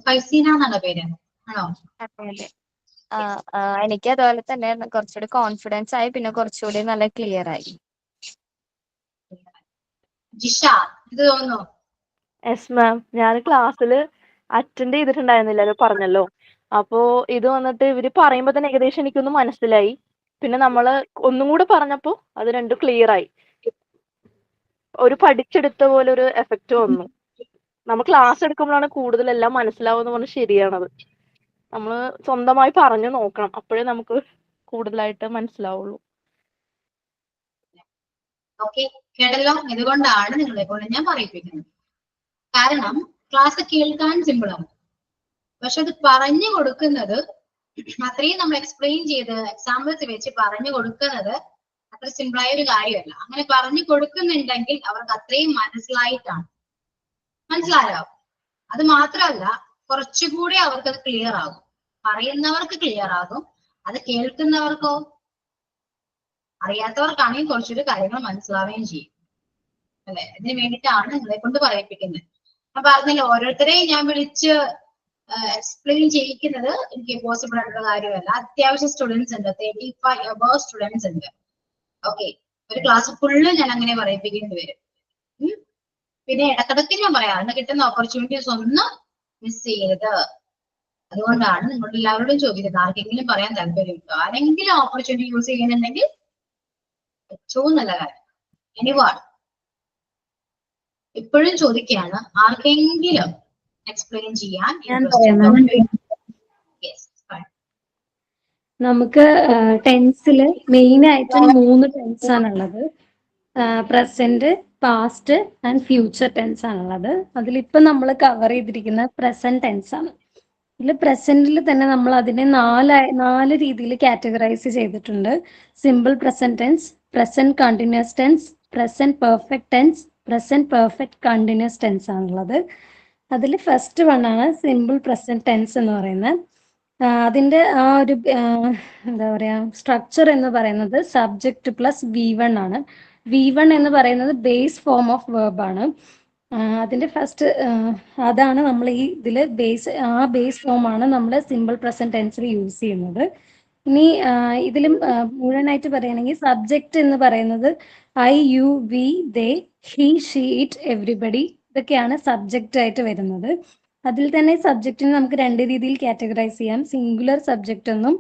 ഫൈസീന എന്നാണ് പേര്, ആണോ? അതെ അതെ. എനിക്ക് അതുപോലെ തന്നെ കുറച്ചുകൂടി കോൺഫിഡൻസ് ആയി, പിന്നെ കുറച്ചുകൂടി നല്ല ക്ലിയർ ആയി. ജിഷ, ഇത് തോന്നുന്നു? യെസ് മാം, ഞാൻ ക്ലാസ്സിൽ അറ്റൻഡ് ചെയ്തിട്ടുണ്ടായിരുന്നില്ലല്ലോ, പറഞ്ഞല്ലോ. അപ്പോ ഇത് വന്നിട്ട് ഇവര് പറയുമ്പോ തന്നെ ഏകദേശം എനിക്കൊന്ന് മനസ്സിലായി. പിന്നെ നമ്മള് ഒന്നും കൂടെ പറഞ്ഞപ്പോ അത് രണ്ടും ക്ലിയർ ആയി. ഒരു പഠിച്ചെടുത്ത പോലെ ഒരു എഫക്റ്റ് വന്നു. നമ്മൾ ക്ലാസ് എടുക്കുമ്പോഴാണ് കൂടുതൽ എല്ലാം മനസ്സിലാവുമെന്ന് പറഞ്ഞ് ശരിയാണത്. നമ്മൾ സ്വന്തമായി പറഞ്ഞു നോക്കണം, അപ്പോഴേ നമുക്ക് കൂടുതലായിട്ട് മനസ്സിലാവുള്ളൂ. ഓക്കെ, കേട്ടല്ലോ? ഇതുകൊണ്ടാണ് നിങ്ങളെ കൊണ്ട് ഞാൻ പറയിപ്പിക്കുന്നത്. കാരണം ക്ലാസ് കേൾക്കാൻ സിമ്പിളാണ്, പക്ഷെ അത് പറഞ്ഞു കൊടുക്കുന്നത്, അത്രയും നമ്മൾ എക്സ്പ്ലെയിൻ ചെയ്ത് എക്സാമ്പിൾസ് വെച്ച് പറഞ്ഞു കൊടുക്കുന്നത് അത്ര സിമ്പിളായ ഒരു കാര്യമല്ല. അങ്ങനെ പറഞ്ഞു കൊടുക്കുന്നുണ്ടെങ്കിൽ അവർക്ക് അത്രയും മനസ്സിലായിട്ടാണ്. മനസ്സിലായോ? അത് മാത്രമല്ല, കുറച്ചുകൂടി അവർക്ക് അത് ക്ലിയർ ആകും. പറയുന്നവർക്ക് ക്ലിയർ ആകും, അത് കേൾക്കുന്നവർക്കോ, അറിയാത്തവർക്കാണെങ്കിൽ കുറച്ചൊരു കാര്യങ്ങൾ മനസ്സിലാവുകയും ചെയ്യും. അല്ലെ? ഇതിന് വേണ്ടിയിട്ടാണ് നിങ്ങളെ കൊണ്ട് പറയിപ്പിക്കുന്നത്. ഞാൻ പറഞ്ഞല്ലോ, ഓരോരുത്തരെയും ഞാൻ വിളിച്ച് എക്സ്പ്ലെയിൻ ചെയ്യിക്കുന്നത് എനിക്ക് പോസിബിൾ ആയിട്ടുള്ള കാര്യമല്ല. അത്യാവശ്യം സ്റ്റുഡൻസ് ഉണ്ട്, 35 above സ്റ്റുഡൻസ് ഉണ്ട്. ഓക്കെ, ഒരു ക്ലാസ് ഫുള്ള് ഞാൻ അങ്ങനെ പറയിപ്പിക്കേണ്ടി വരും. പിന്നെ ഇടക്കിടക്ക് ഞാൻ പറയാം, അതിന് കിട്ടുന്ന ഓപ്പർച്യൂണിറ്റീസ് ഒന്നും മിസ് ചെയ്യരുത്. അതുകൊണ്ടാണ് നിങ്ങളുടെ എല്ലാവരോടും ചോദിക്കുന്നത്, ആർക്കെങ്കിലും പറയാൻ താല്പര്യമുണ്ടോ? ആരെങ്കിലും ഓപ്പർച്യൂണിറ്റി യൂസ് ചെയ്യുന്നുണ്ടെങ്കിൽ ഏറ്റവും നല്ല കാര്യം. എനിവാണ് ഇപ്പോഴും ചോദിക്കുകയാണ്, ആർക്കെങ്കിലും എക്സ്പ്ലെയിൻ ചെയ്യാൻ നമുക്ക് ടെൻസില് മെയിൻ ആയിട്ട് 3 ടെൻസ് ആണുള്ളത്. Present, past and future tense ആണുള്ളത്. അതിലിപ്പോൾ നമ്മൾ കവർ ചെയ്തിരിക്കുന്ന പ്രസന്റ് ടെൻസ് ആണ്. ഇതിൽ പ്രസന്റിൽ തന്നെ നമ്മൾ അതിനെ 4 രീതിയിൽ കാറ്റഗറൈസ് ചെയ്തിട്ടുണ്ട്. Simple present tense, present continuous tense, present perfect tense, present perfect continuous tense ആണുള്ളത്. അതിൽ ഫസ്റ്റ് വണ്ണാണ് സിമ്പിൾ പ്രസന്റ് ടെൻസ് എന്ന് പറയുന്നത്. അതിൻ്റെ ആ ഒരു എന്താ പറയുക, സ്ട്രക്ചർ എന്ന് പറയുന്നത് സബ്ജക്റ്റ് പ്ലസ് V1 ആണ്. V1 എന്ന് പറയുന്നത് ബേസ് ഫോം ഓഫ് വേർബ് ആണ്. അതിൻ്റെ ഫസ്റ്റ് അതാണ് നമ്മൾ ഈ ഇതിൽ ബേസ് ഫോം ആണ് നമ്മൾ സിമ്പിൾ പ്രസന്റ് ടെൻസിൽ യൂസ് ചെയ്യുന്നത്. ഇനി ഇതിലും മുഴുവനായിട്ട് പറയുകയാണെങ്കിൽ സബ്ജക്റ്റ് എന്ന് പറയുന്നത് I, you, we, they, he, she, it, everybody, ഇതൊക്കെയാണ് സബ്ജക്റ്റ് ആയിട്ട് വരുന്നത്. അതിൽ തന്നെ സബ്ജക്റ്റിനെ നമുക്ക് 2 രീതിയിൽ കാറ്റഗറൈസ് ചെയ്യാം. സിംഗുലർ സബ്ജക്റ്റ് എന്നും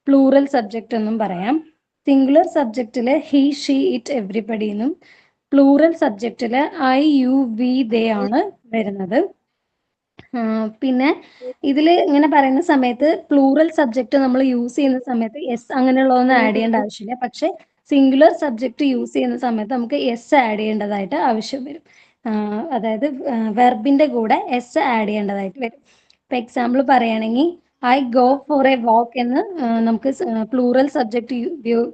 പ്ലൂറൽ സബ്ജക്റ്റ് എന്നും പറയാം. സിംഗുലർ സബ്ജക്റ്റില് ഹി, ഷീ, ഇറ്റ്, എവ്രിബഡി എന്നും, പ്ലൂറൽ സബ്ജക്റ്റില് I, you, we, they ആണ് വരുന്നത്. പിന്നെ ഇതിൽ ഇങ്ങനെ പറയുന്ന സമയത്ത് പ്ലൂറൽ സബ്ജക്റ്റ് നമ്മൾ യൂസ് ചെയ്യുന്ന സമയത്ത് എസ് അങ്ങനെയുള്ളതൊന്നും ആഡ് ചെയ്യേണ്ട ആവശ്യമില്ല. പക്ഷെ സിംഗുലർ സബ്ജക്റ്റ് യൂസ് ചെയ്യുന്ന സമയത്ത് നമുക്ക് എസ് ആഡ് ചെയ്യേണ്ടതായിട്ട് ആവശ്യം വരും. അതായത് വെർബിന്റെ കൂടെ എസ് ആഡ് ചെയ്യേണ്ടതായിട്ട് വരും. ഇപ്പൊ എക്സാമ്പിൾ പറയുകയാണെങ്കിൽ I go for a walk എന്ന് നമുക്ക് പ്ലൂറൽ സബ്ജക്റ്റ്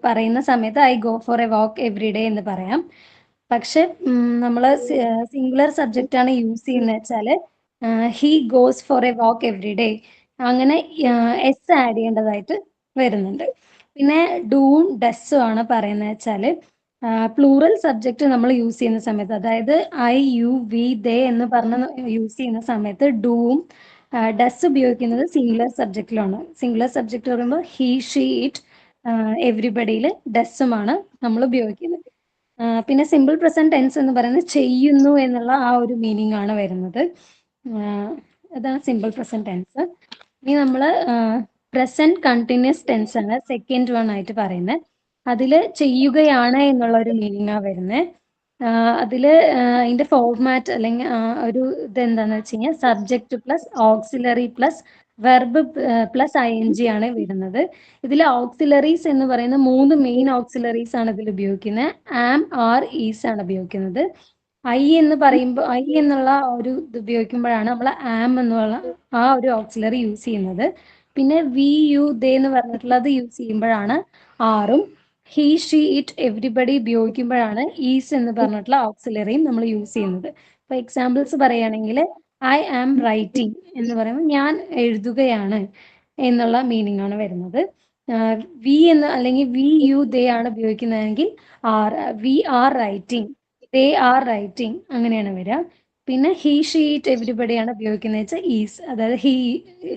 പറയുന്ന സമയത്ത് I go for a walk every day എന്ന് പറയാം. പക്ഷെ നമ്മൾ സിംഗുലർ സബ്ജക്റ്റ് ആണ് യൂസ് ചെയ്യുന്നത് വെച്ചാല് he goes for a walk every day, അങ്ങനെ എസ് ആഡ് ചെയ്യേണ്ടതായിട്ട് വരുന്നുണ്ട്. പിന്നെ ഡൂം ഡസ്സും ആണ് പറയുന്നത് വെച്ചാൽ പ്ലൂറൽ സബ്ജക്റ്റ് നമ്മൾ യൂസ് ചെയ്യുന്ന സമയത്ത്, അതായത് I, you, we, they എന്ന് പറഞ്ഞ് യൂസ് ചെയ്യുന്ന സമയത്ത് ഡൂം ഡസ് ഉപയോഗിക്കുന്നത് സിംഗുലർ സബ്ജക്റ്റിലാണ്. സിംഗുലർ സബ്ജക്റ്റ് പറയുമ്പോൾ ഹി, ഷീ, ഇറ്റ്, എവ്രിബഡിയിൽ ഡസ്സുമാണ് നമ്മൾ ഉപയോഗിക്കുന്നത്. പിന്നെ സിമ്പിൾ പ്രസന്റ് ടെൻസ് എന്ന് പറയുന്നത് ചെയ്യുന്നു എന്നുള്ള ആ ഒരു മീനിങ് ആണ് വരുന്നത്. അതാണ് സിമ്പിൾ പ്രസന്റ് ടെൻസ്. ഇനി നമ്മൾ പ്രസന്റ് കണ്ടിന്യൂസ് ടെൻസ് ആണ് സെക്കൻഡ് വൺ ആയിട്ട് പറയുന്നത്. അതിൽ ചെയ്യുകയാണ് എന്നുള്ള ഒരു മീനിങ് ആണ് വരുന്നത്. അതിൽ അതിന്റെ ഫോർമാറ്റ് അല്ലെങ്കിൽ ഒരു ഇതെന്താന്ന് വെച്ച് കഴിഞ്ഞാൽ subject plus auxiliary plus verb plus ING ആണ് വരുന്നത്. ഇതിൽ ഓക്സിലറീസ് എന്ന് പറയുന്ന 3 മെയിൻ ഓക്സിലറീസ് ആണ് ഇതിൽ ഉപയോഗിക്കുന്നത്. ആം, ആർ, ഈസ് ആണ് ഉപയോഗിക്കുന്നത്. ഐ എന്ന് പറയുമ്പോൾ ഐ എന്നുള്ള ഒരു ഇത് ഉപയോഗിക്കുമ്പോഴാണ് നമ്മൾ ആം എന്നുള്ള ആ ഒരു ഓക്സിലറി യൂസ് ചെയ്യുന്നത്. പിന്നെ വി, യു, ദേ എന്ന് പറഞ്ഞിട്ടുള്ളത് യൂസ് ചെയ്യുമ്പോഴാണ് ആറും. ഹി, ഷീ, ഇറ്റ്, എവരിബഡി ഉപയോഗിക്കുമ്പോഴാണ് ഈസ് എന്ന് പറഞ്ഞിട്ടുള്ള ഓക്സിലറിയും നമ്മൾ യൂസ് ചെയ്യുന്നത്. ഇപ്പൊ എക്സാമ്പിൾസ് പറയുകയാണെങ്കിൽ ഐ ആം റൈറ്റിംഗ് എന്ന് പറയുമ്പോൾ ഞാൻ എഴുതുകയാണ് എന്നുള്ള മീനിങ് ആണ് വരുന്നത്. വി എന്ന് അല്ലെങ്കിൽ വി, യു, ദേ ആണ് ഉപയോഗിക്കുന്നതെങ്കിൽ are, we are writing, they are writing അങ്ങനെയാണ് വരിക. പിന്നെ ഹി, ഷീ, ഇറ്റ്, എവരിബഡി ആണ് ഉപയോഗിക്കുന്നത് വെച്ചാൽ ഈസ്, അതായത്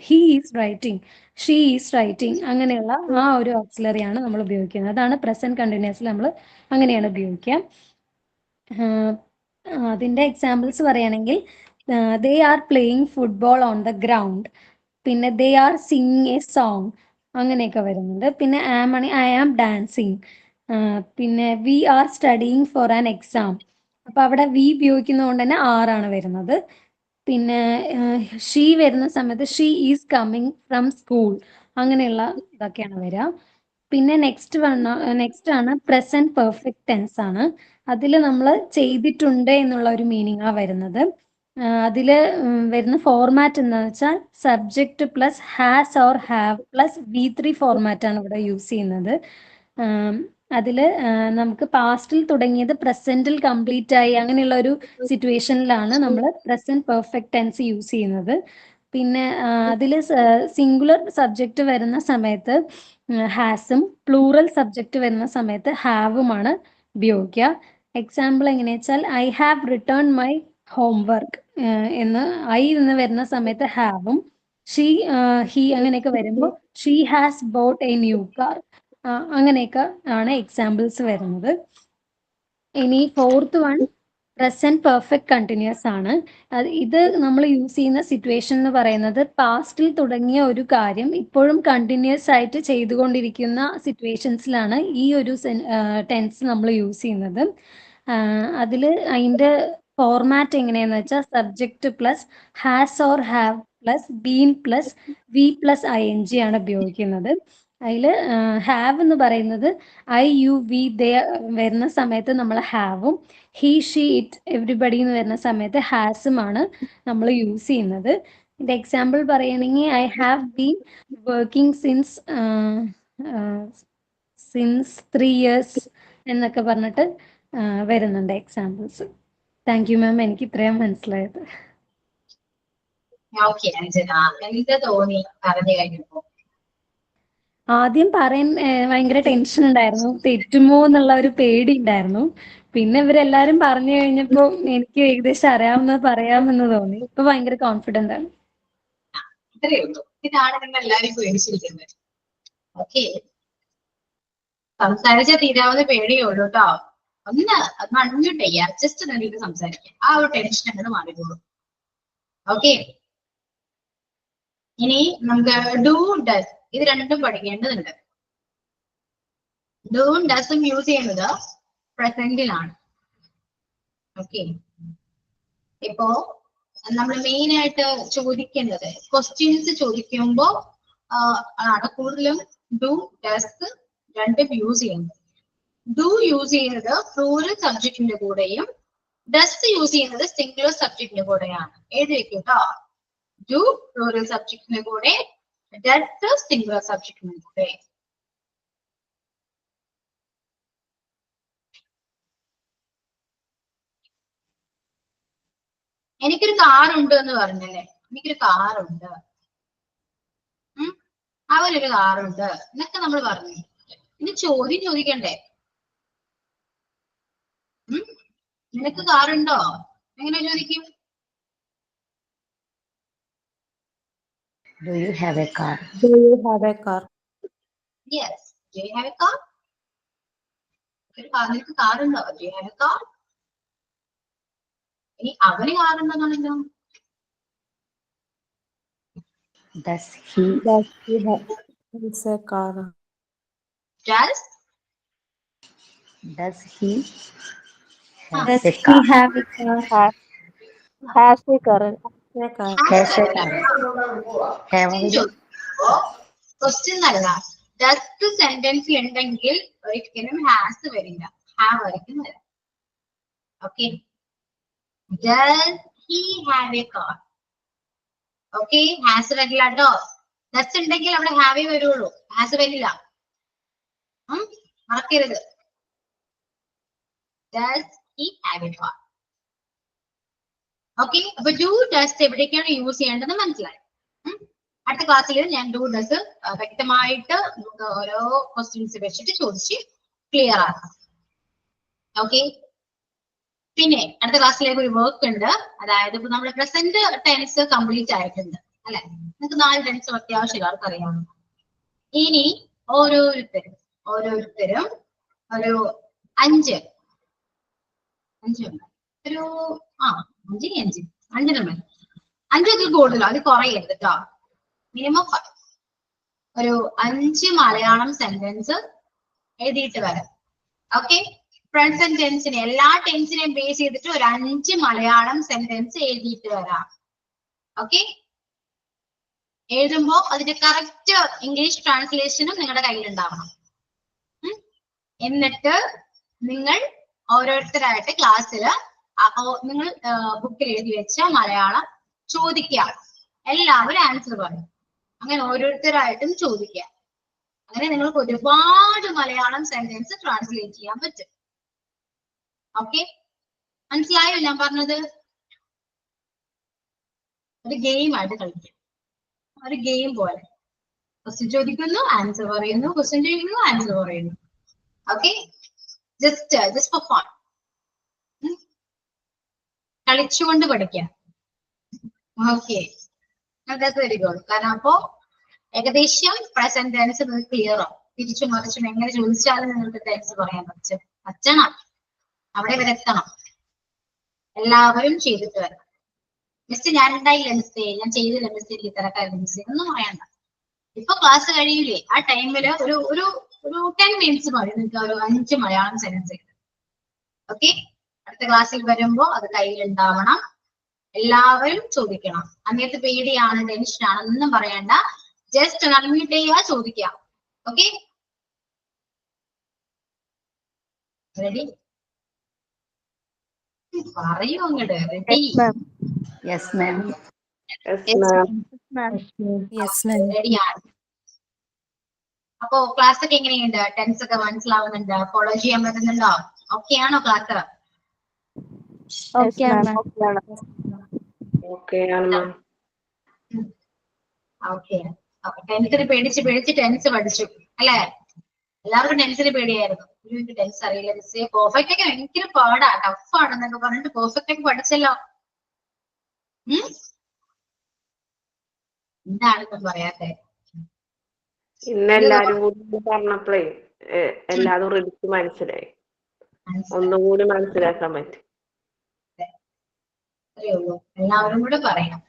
he is writing, she is writing അങ്ങനെയുള്ള ആ ഒരു ഓക്സിലറി ആണ് നമ്മൾ ഉപയോഗിക്കുന്നത്. അതാണ് പ്രസന്റ് കണ്ടിന്യൂസിൽ നമ്മൾ അങ്ങനെയാണ് ഉപയോഗിക്കുക. അതിന്റെ എക്സാമ്പിൾസ് പറയുകയാണെങ്കിൽ they are playing football on the ground, പിന്നെ they are singing a song അങ്ങനെയൊക്കെ വരുന്നുണ്ട്. പിന്നെ ആം ആണെങ്കിൽ ഐ ആം ഡാൻസിങ്, പിന്നെ we are studying for an exam. അപ്പൊ അവിടെ വി ഉപയോഗിക്കുന്നതുകൊണ്ട് തന്നെ ആറാണ് വരുന്നത്. പിന്നെ ഷീ വരുന്ന സമയത്ത് she is coming from school അങ്ങനെയുള്ള ഇതൊക്കെയാണ് വരിക. പിന്നെ നെക്സ്റ്റ് ആണ് പ്രസന്റ് പെർഫെക്റ്റ് ടെൻസ് ആണ്. അതിൽ നമ്മൾ ചെയ്തിട്ടുണ്ട് എന്നുള്ള ഒരു മീനിങ് ആ വരുന്നത്. അതിൽ വരുന്ന ഫോർമാറ്റ് എന്താണെന്ന് വെച്ചാൽ subject plus has or have plus V3 format ആണ് ഇവിടെ യൂസ് ചെയ്യുന്നത്. അതിൽ നമുക്ക് പാസ്റ്റിൽ തുടങ്ങിയത് പ്രസന്റിൽ കംപ്ലീറ്റ് ആയി അങ്ങനെയുള്ള ഒരു സിറ്റുവേഷനിലാണ് നമ്മൾ പ്രസന്റ് പെർഫെക്റ്റ് ടെൻസ് യൂസ് ചെയ്യുന്നത്. പിന്നെ അതിൽ സിംഗുലർ സബ്ജക്റ്റ് വരുന്ന സമയത്ത് ഹാസും പ്ലൂറൽ സബ്ജക്റ്റ് വരുന്ന സമയത്ത് ഹാവുമാണ് ഉപയോഗിക്കുക. എക്സാമ്പിൾ എങ്ങനെയാ വെച്ചാൽ I have return my homework എന്ന് ഐ എന്ന് വരുന്ന സമയത്ത് ഹാവും, ഷീ, ഹി അങ്ങനെയൊക്കെ വരുമ്പോൾ she has bought A new car അങ്ങനെയൊക്കെ ആണ് എക്സാമ്പിൾസ് വരുന്നത്. ഇനി fourth one present perfect continuous ആണ്. ഇത് നമ്മൾ യൂസ് ചെയ്യുന്ന സിറ്റുവേഷൻ എന്ന് പറയുന്നത് പാസ്റ്റിൽ തുടങ്ങിയ ഒരു കാര്യം ഇപ്പോഴും കണ്ടിന്യൂസ് ആയിട്ട് ചെയ്തുകൊണ്ടിരിക്കുന്ന സിറ്റുവേഷൻസിലാണ് ഈ ഒരു ടെൻസ് നമ്മൾ യൂസ് ചെയ്യുന്നത്. അതിൽ അതിൻ്റെ ഫോർമാറ്റ് എങ്ങനെയാന്ന് വെച്ചാൽ subject plus has or have plus been plus V plus ING ആണ് ഉപയോഗിക്കുന്നത്. അതിൽ ഹാവ് എന്ന് പറയുന്നത് ഐ, യു, വി, ദേ വരുന്ന സമയത്ത് നമ്മൾ ഹാവും, ഹി, ഷീ, ഇറ്റ്, എവരിബഡി എന്ന് വരുന്ന സമയത്ത് ഹാസുമാണ് നമ്മൾ യൂസ് ചെയ്യുന്നത്. ഇതിന്റെ എക്സാമ്പിൾ പറയുകയാണെങ്കിൽ I have been working since 3 years എന്നൊക്കെ പറഞ്ഞിട്ട് വരുന്നുണ്ട് എക്സാമ്പിൾസ്. താങ്ക് യു മാം, എനിക്ക് ഇത്രയും മനസ്സിലായത്. ഓക്കെ അഞ്ജന, എന്താ തോന്നി പറഞ്ഞു കഴിഞ്ഞപ്പോ? ആദ്യം പറയാൻ ഭയങ്കര ടെൻഷൻ ഉണ്ടായിരുന്നു, തെറ്റുമോ എന്നുള്ള ഒരു പേടി ഉണ്ടായിരുന്നു. പിന്നെ ഇവരെല്ലാരും പറഞ്ഞു കഴിഞ്ഞപ്പോ എനിക്ക് ഏകദേശം അറിയാവുന്നത് പറയാമെന്ന് തോന്നി. ഇപ്പൊ ഭയങ്കര കോൺഫിഡന്റ് ആണ്. ഇത്രയേ ഉള്ളൂ. ഇതാണ് നിങ്ങൾ എല്ലാവരും പേടിച്ചിരിക്കുന്നത്. ഓക്കെ, സംസാരിച്ച തീരാവുന്ന പേടിയേ ഉള്ളൂ കേട്ടോ. ഒന്ന് അൺമ്യൂട്ട് ചെയ്യാം, ജസ്റ്റ് നിങ്ങൾക്ക് സംസാരിക്കാം. ആ ഒരു ടെൻഷൻ അങ്ങനെ മാറിക്കോളൂ. ഓക്കെ, ഇനി നമുക്ക് ഡു ഡസ് ഇത് രണ്ടും പഠിക്കേണ്ടതുണ്ട്. ഡൂവും ഡസും യൂസ് ചെയ്യുന്നത് പ്രസന്റിലാണ്. ഓക്കെ, ഇപ്പോ നമ്മൾ മെയിൻ ആയിട്ട് ചോദിക്കേണ്ടത് ക്വസ്റ്റ്യൻസ് ചോദിക്കുമ്പോ ആണ് കൂടുതലും ഡു ഡസ് രണ്ടും യൂസ് ചെയ്യുന്നത്. ഡു യൂസ് ചെയ്യുന്നത് പ്ലൂറൽ സബ്ജക്റ്റിന്റെ കൂടെയും ഡസ് യൂസ് ചെയ്യുന്നത് സിംഗുലർ സബ്ജക്റ്റിന്റെ കൂടെയാണ്. എഴുതി വെക്കും കേട്ടോ. ഡു പ്ലൂറൽ സബ്ജക്റ്റിന്റെ കൂടെ, ഡസ് സിംഗുലർ സബ്ജക്റ്റിന്റെ കൂടെ. എനിക്കൊരു കാറുണ്ട് എന്ന് പറഞ്ഞല്ലേ, എനിക്കൊരു കാറുണ്ട്, അവരൊരു കാറുണ്ട് എന്നൊക്കെ നമ്മൾ പറഞ്ഞു. ഇനി ചോദ്യം ചോദിക്കണ്ടേ? നിനക്ക് കാറുണ്ടോ? എങ്ങനെ ചോദിക്കും? Do you have a car? Do you have a car? Yes. Do you have a car? നിനക്ക് കാറുണ്ടോ? Do you have a car? ഇനി അവന് കാറുണ്ടെന്നാണല്ലോ. Does he Does he have a car? Does he Does have a he car? have a car? Has a car. Question അല്ല, ജസ്റ്റ് സെന്റൻസ് ഉണ്ടെങ്കിൽ ഒരിക്കലും ഹാസ് വരില്ല, ഹാവ് ആയിരിക്കും വരാം. Okay, does he have a car? Okay, has വരില്ല കേട്ടോ. ജസ്റ്റ് ഉണ്ടെങ്കിൽ അവിടെ ഹാവേ വരുള്ളൂ, ഹാസ് വരില്ല. മറക്കരുത്. Does he have a car? Okay, അപ്പൊ ഡു ഡസ് എവിടേക്കാണ് യൂസ് ചെയ്യേണ്ടത് മനസ്സിലായി. അടുത്ത ക്ലാസ്സിൽ ഞാൻ ഡു ഡസ് വ്യക്തമായിട്ട് നമുക്ക് ഓരോ ക്വസ്റ്റ്യൻസ് വെച്ചിട്ട് ചോദിച്ച് ക്ലിയർ ആക്കാം. ഓക്കെ, പിന്നെ അടുത്ത ക്ലാസ്സിലേക്ക് ഒരു വർക്ക് ഉണ്ട്. അതായത് ഇപ്പൊ നമ്മുടെ പ്രസന്റ് ടെൻസ് കംപ്ലീറ്റ് ആയിട്ടുണ്ട് അല്ലെ, നമുക്ക് 4 ടെൻസ് അത്യാവശ്യം എല്ലാവർക്കും അറിയാവുന്ന. ഇനി ഓരോരുത്തരും ഒരു 5 ഒരു 5 കൂടുതലോ അത് കുറയരുത് കേട്ടോ. മിനിമം ഒരു 5 മലയാളം സെന്റൻസ് എഴുതിയിട്ട് വരാം. ഓക്കെ, പ്രസന്റ് ടെൻസിനെ എല്ലാ ടെൻസിനെയും ബേസ് ചെയ്തിട്ട് ഒരു 5 മലയാളം സെന്റൻസ് എഴുതിയിട്ട് വരാം. ഓക്കെ, എഴുതുമ്പോ അതിന്റെ കറക്റ്റ് ഇംഗ്ലീഷ് ട്രാൻസ്ലേഷനും നിങ്ങളുടെ കയ്യിൽ ഉണ്ടാവണം. എന്നിട്ട് നിങ്ങൾ ഓരോരുത്തരായിട്ട് ക്ലാസ്സിൽ നിങ്ങൾ ബുക്കിൽ എഴുതി വെച്ച മലയാളം ചോദിക്കുക. എല്ലാവരും ആൻസർ പറയും. അങ്ങനെ ഓരോരുത്തരായിട്ടും ചോദിക്കുക. അങ്ങനെ നിങ്ങൾക്ക് ഒരുപാട് മലയാളം സെന്റൻസ് ട്രാൻസ്ലേറ്റ് ചെയ്യാൻ പറ്റും. ഓക്കെ, മനസ്സിലായോ ഞാൻ പറഞ്ഞത്? ഒരു ഗെയിം ആയിട്ട് കളിക്കാം, ഒരു ഗെയിം പോലെ. ക്വസ്റ്റ്യൻ ചോദിക്കുന്നു, ആൻസർ പറയുന്നു, ക്വസ്റ്റ്യൻ ചോദിക്കുന്നു, ആൻസർ പറയുന്നു. ഓക്കെ, ജസ്റ്റ് ഫോർ ഫൺ, കളിച്ചുകൊണ്ട് പഠിക്കാം. Okay, very good. കാരണം അപ്പോ ഏകദേശം പ്രസന്റ് ടെൻസ് നിങ്ങൾക്ക് ക്ലിയർ ആവും. തിരിച്ചും മറിച്ചും എങ്ങനെ ചോദിച്ചാലും നിങ്ങൾക്ക് ടെൻസ് പറയാൻ പറ്റണം. അവിടെ വരെ എത്തണം. എല്ലാവരും ചെയ്തിട്ട് വരണം. മിസ് ഞാൻ ഉണ്ടായില്ല മിസ്സേ, ഞാൻ ചെയ്തില്ല മിസ്, എനിക്ക് തിരക്കായിരുന്നു മിസ്സേ ഒന്നും പറയണ്ട. ഇപ്പൊ ക്ലാസ് കഴിയില്ലേ, ആ ടൈമില് ഒരു 10 മിനിറ്റ്സ് മതി നിങ്ങൾക്ക് ഒരു 5 മലയാളം സെന്റൻസ്. ഓക്കെ, അടുത്ത ക്ലാസ്സിൽ വരുമ്പോ അത് കയ്യിൽ ഉണ്ടാവണം. എല്ലാവരും ചോദിക്കണം. അങ്ങനത്തെ പേടിയാണ്, ടെൻഷനാണ് ഒന്നും പറയണ്ട. ജസ്റ്റ് അൺമ്യൂട്ട് ചെയ്യുക, ചോദിക്കുക. Okay, ready? പറയൂ അങ്ങോട്ട്. റെഡി? Yes ma'am. റെഡിയാണ്. അപ്പോ ക്ലാസ് ഒക്കെ എങ്ങനെയുണ്ട്? ടെൻസ് ഒക്കെ മനസ്സിലാവുന്നുണ്ട്? ഫോളോ ചെയ്യാൻ പറ്റുന്നുണ്ടോ? ഓക്കെ ആണോ ക്ലാസ്? ഓക്കെ, ടെൻസിന് പേടിച്ച് ടെൻസ് പഠിച്ചു അല്ലെ? എല്ലാവർക്കും ടെൻസിന് പേടിയായിരുന്നു. എനിക്ക് ടെൻസ് അറിയില്ല മിസ്സേ, പെർഫെക്റ്റ് ഒക്കെ ഭയങ്കര പാടാ, ടഫാണെന്നൊക്കെ പറഞ്ഞിട്ട് പെർഫെക്റ്റ് ഒക്കെ പഠിച്ചല്ലോ. എന്താണ് ഇപ്പം പറയാത്തെ? ഇന്നെല്ലാരും കൂടി പറഞ്ഞപ്പോഴേ എല്ലാതും റെഡിക്ക് മനസ്സിലായി. ഒന്നുകൂടി മനസ്സിലാക്കാൻ പറ്റും. അറിയുള്ളൂ, എല്ലാവരും കൂടെ പറയണം.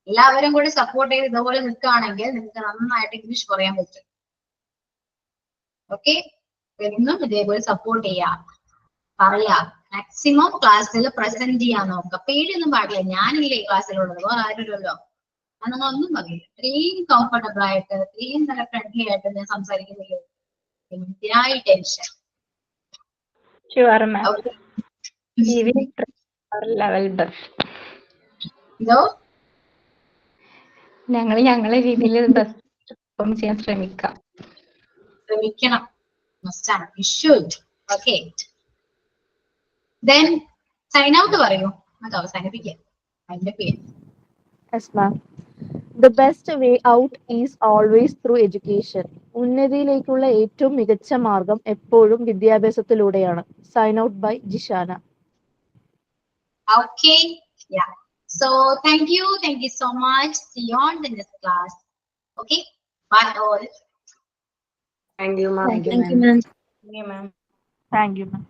എല്ലാവരും കൂടി സപ്പോർട്ട് ചെയ്ത് ഇതുപോലെ നിൽക്കുകയാണെങ്കിൽ നിങ്ങൾക്ക് നന്നായിട്ട് ഇംഗ്ലീഷ് പറയാൻ പറ്റും. ഓക്കെ, എന്നും ഇതേപോലെ സപ്പോർട്ട് ചെയ്യാ, പറയാ. മാക്സിമം ക്ലാസ്സിൽ പ്രസന്റ് ചെയ്യാൻ നോക്കുക. പേടിയൊന്നും പാടില്ല. ഞാനില്ലേ ക്ലാസ്സിലുള്ളത്, വേറെ ആരുമില്ലല്ലോ. അത് നിങ്ങളൊന്നും പറയില്ല. ഇത്രയും കംഫർട്ടബിൾ ആയിട്ട്, ഇത്രയും നല്ല ഫ്രണ്ട്ലി ആയിട്ട് ഞാൻ സംസാരിക്കുന്നില്ല. എന്തിനായി ടെൻഷൻ? ഇതോ ഞങ്ങളെ രീതിയിൽ പെർഫോം ചെയ്യാൻ ശ്രമിക്കണം. ഓക്കെ, then sign out പറയൂ, അത് അവസാനിപ്പിക്കാം. അതിന്റെ പേര് Yes, ma'am. The best way out is always through education. ഉന്നതിയിലേക്കുള്ള ഏറ്റവും മികച്ച മാർഗം എപ്പോഴും വിദ്യാഭ്യാസത്തിലൂടെയാണ്. Sign out by Jishana. Okay, yeah. So thank you so much. See you on the next class. Okay, bye all. Thank you, ma'am. Thank you, ma'am. Thank you, ma'am.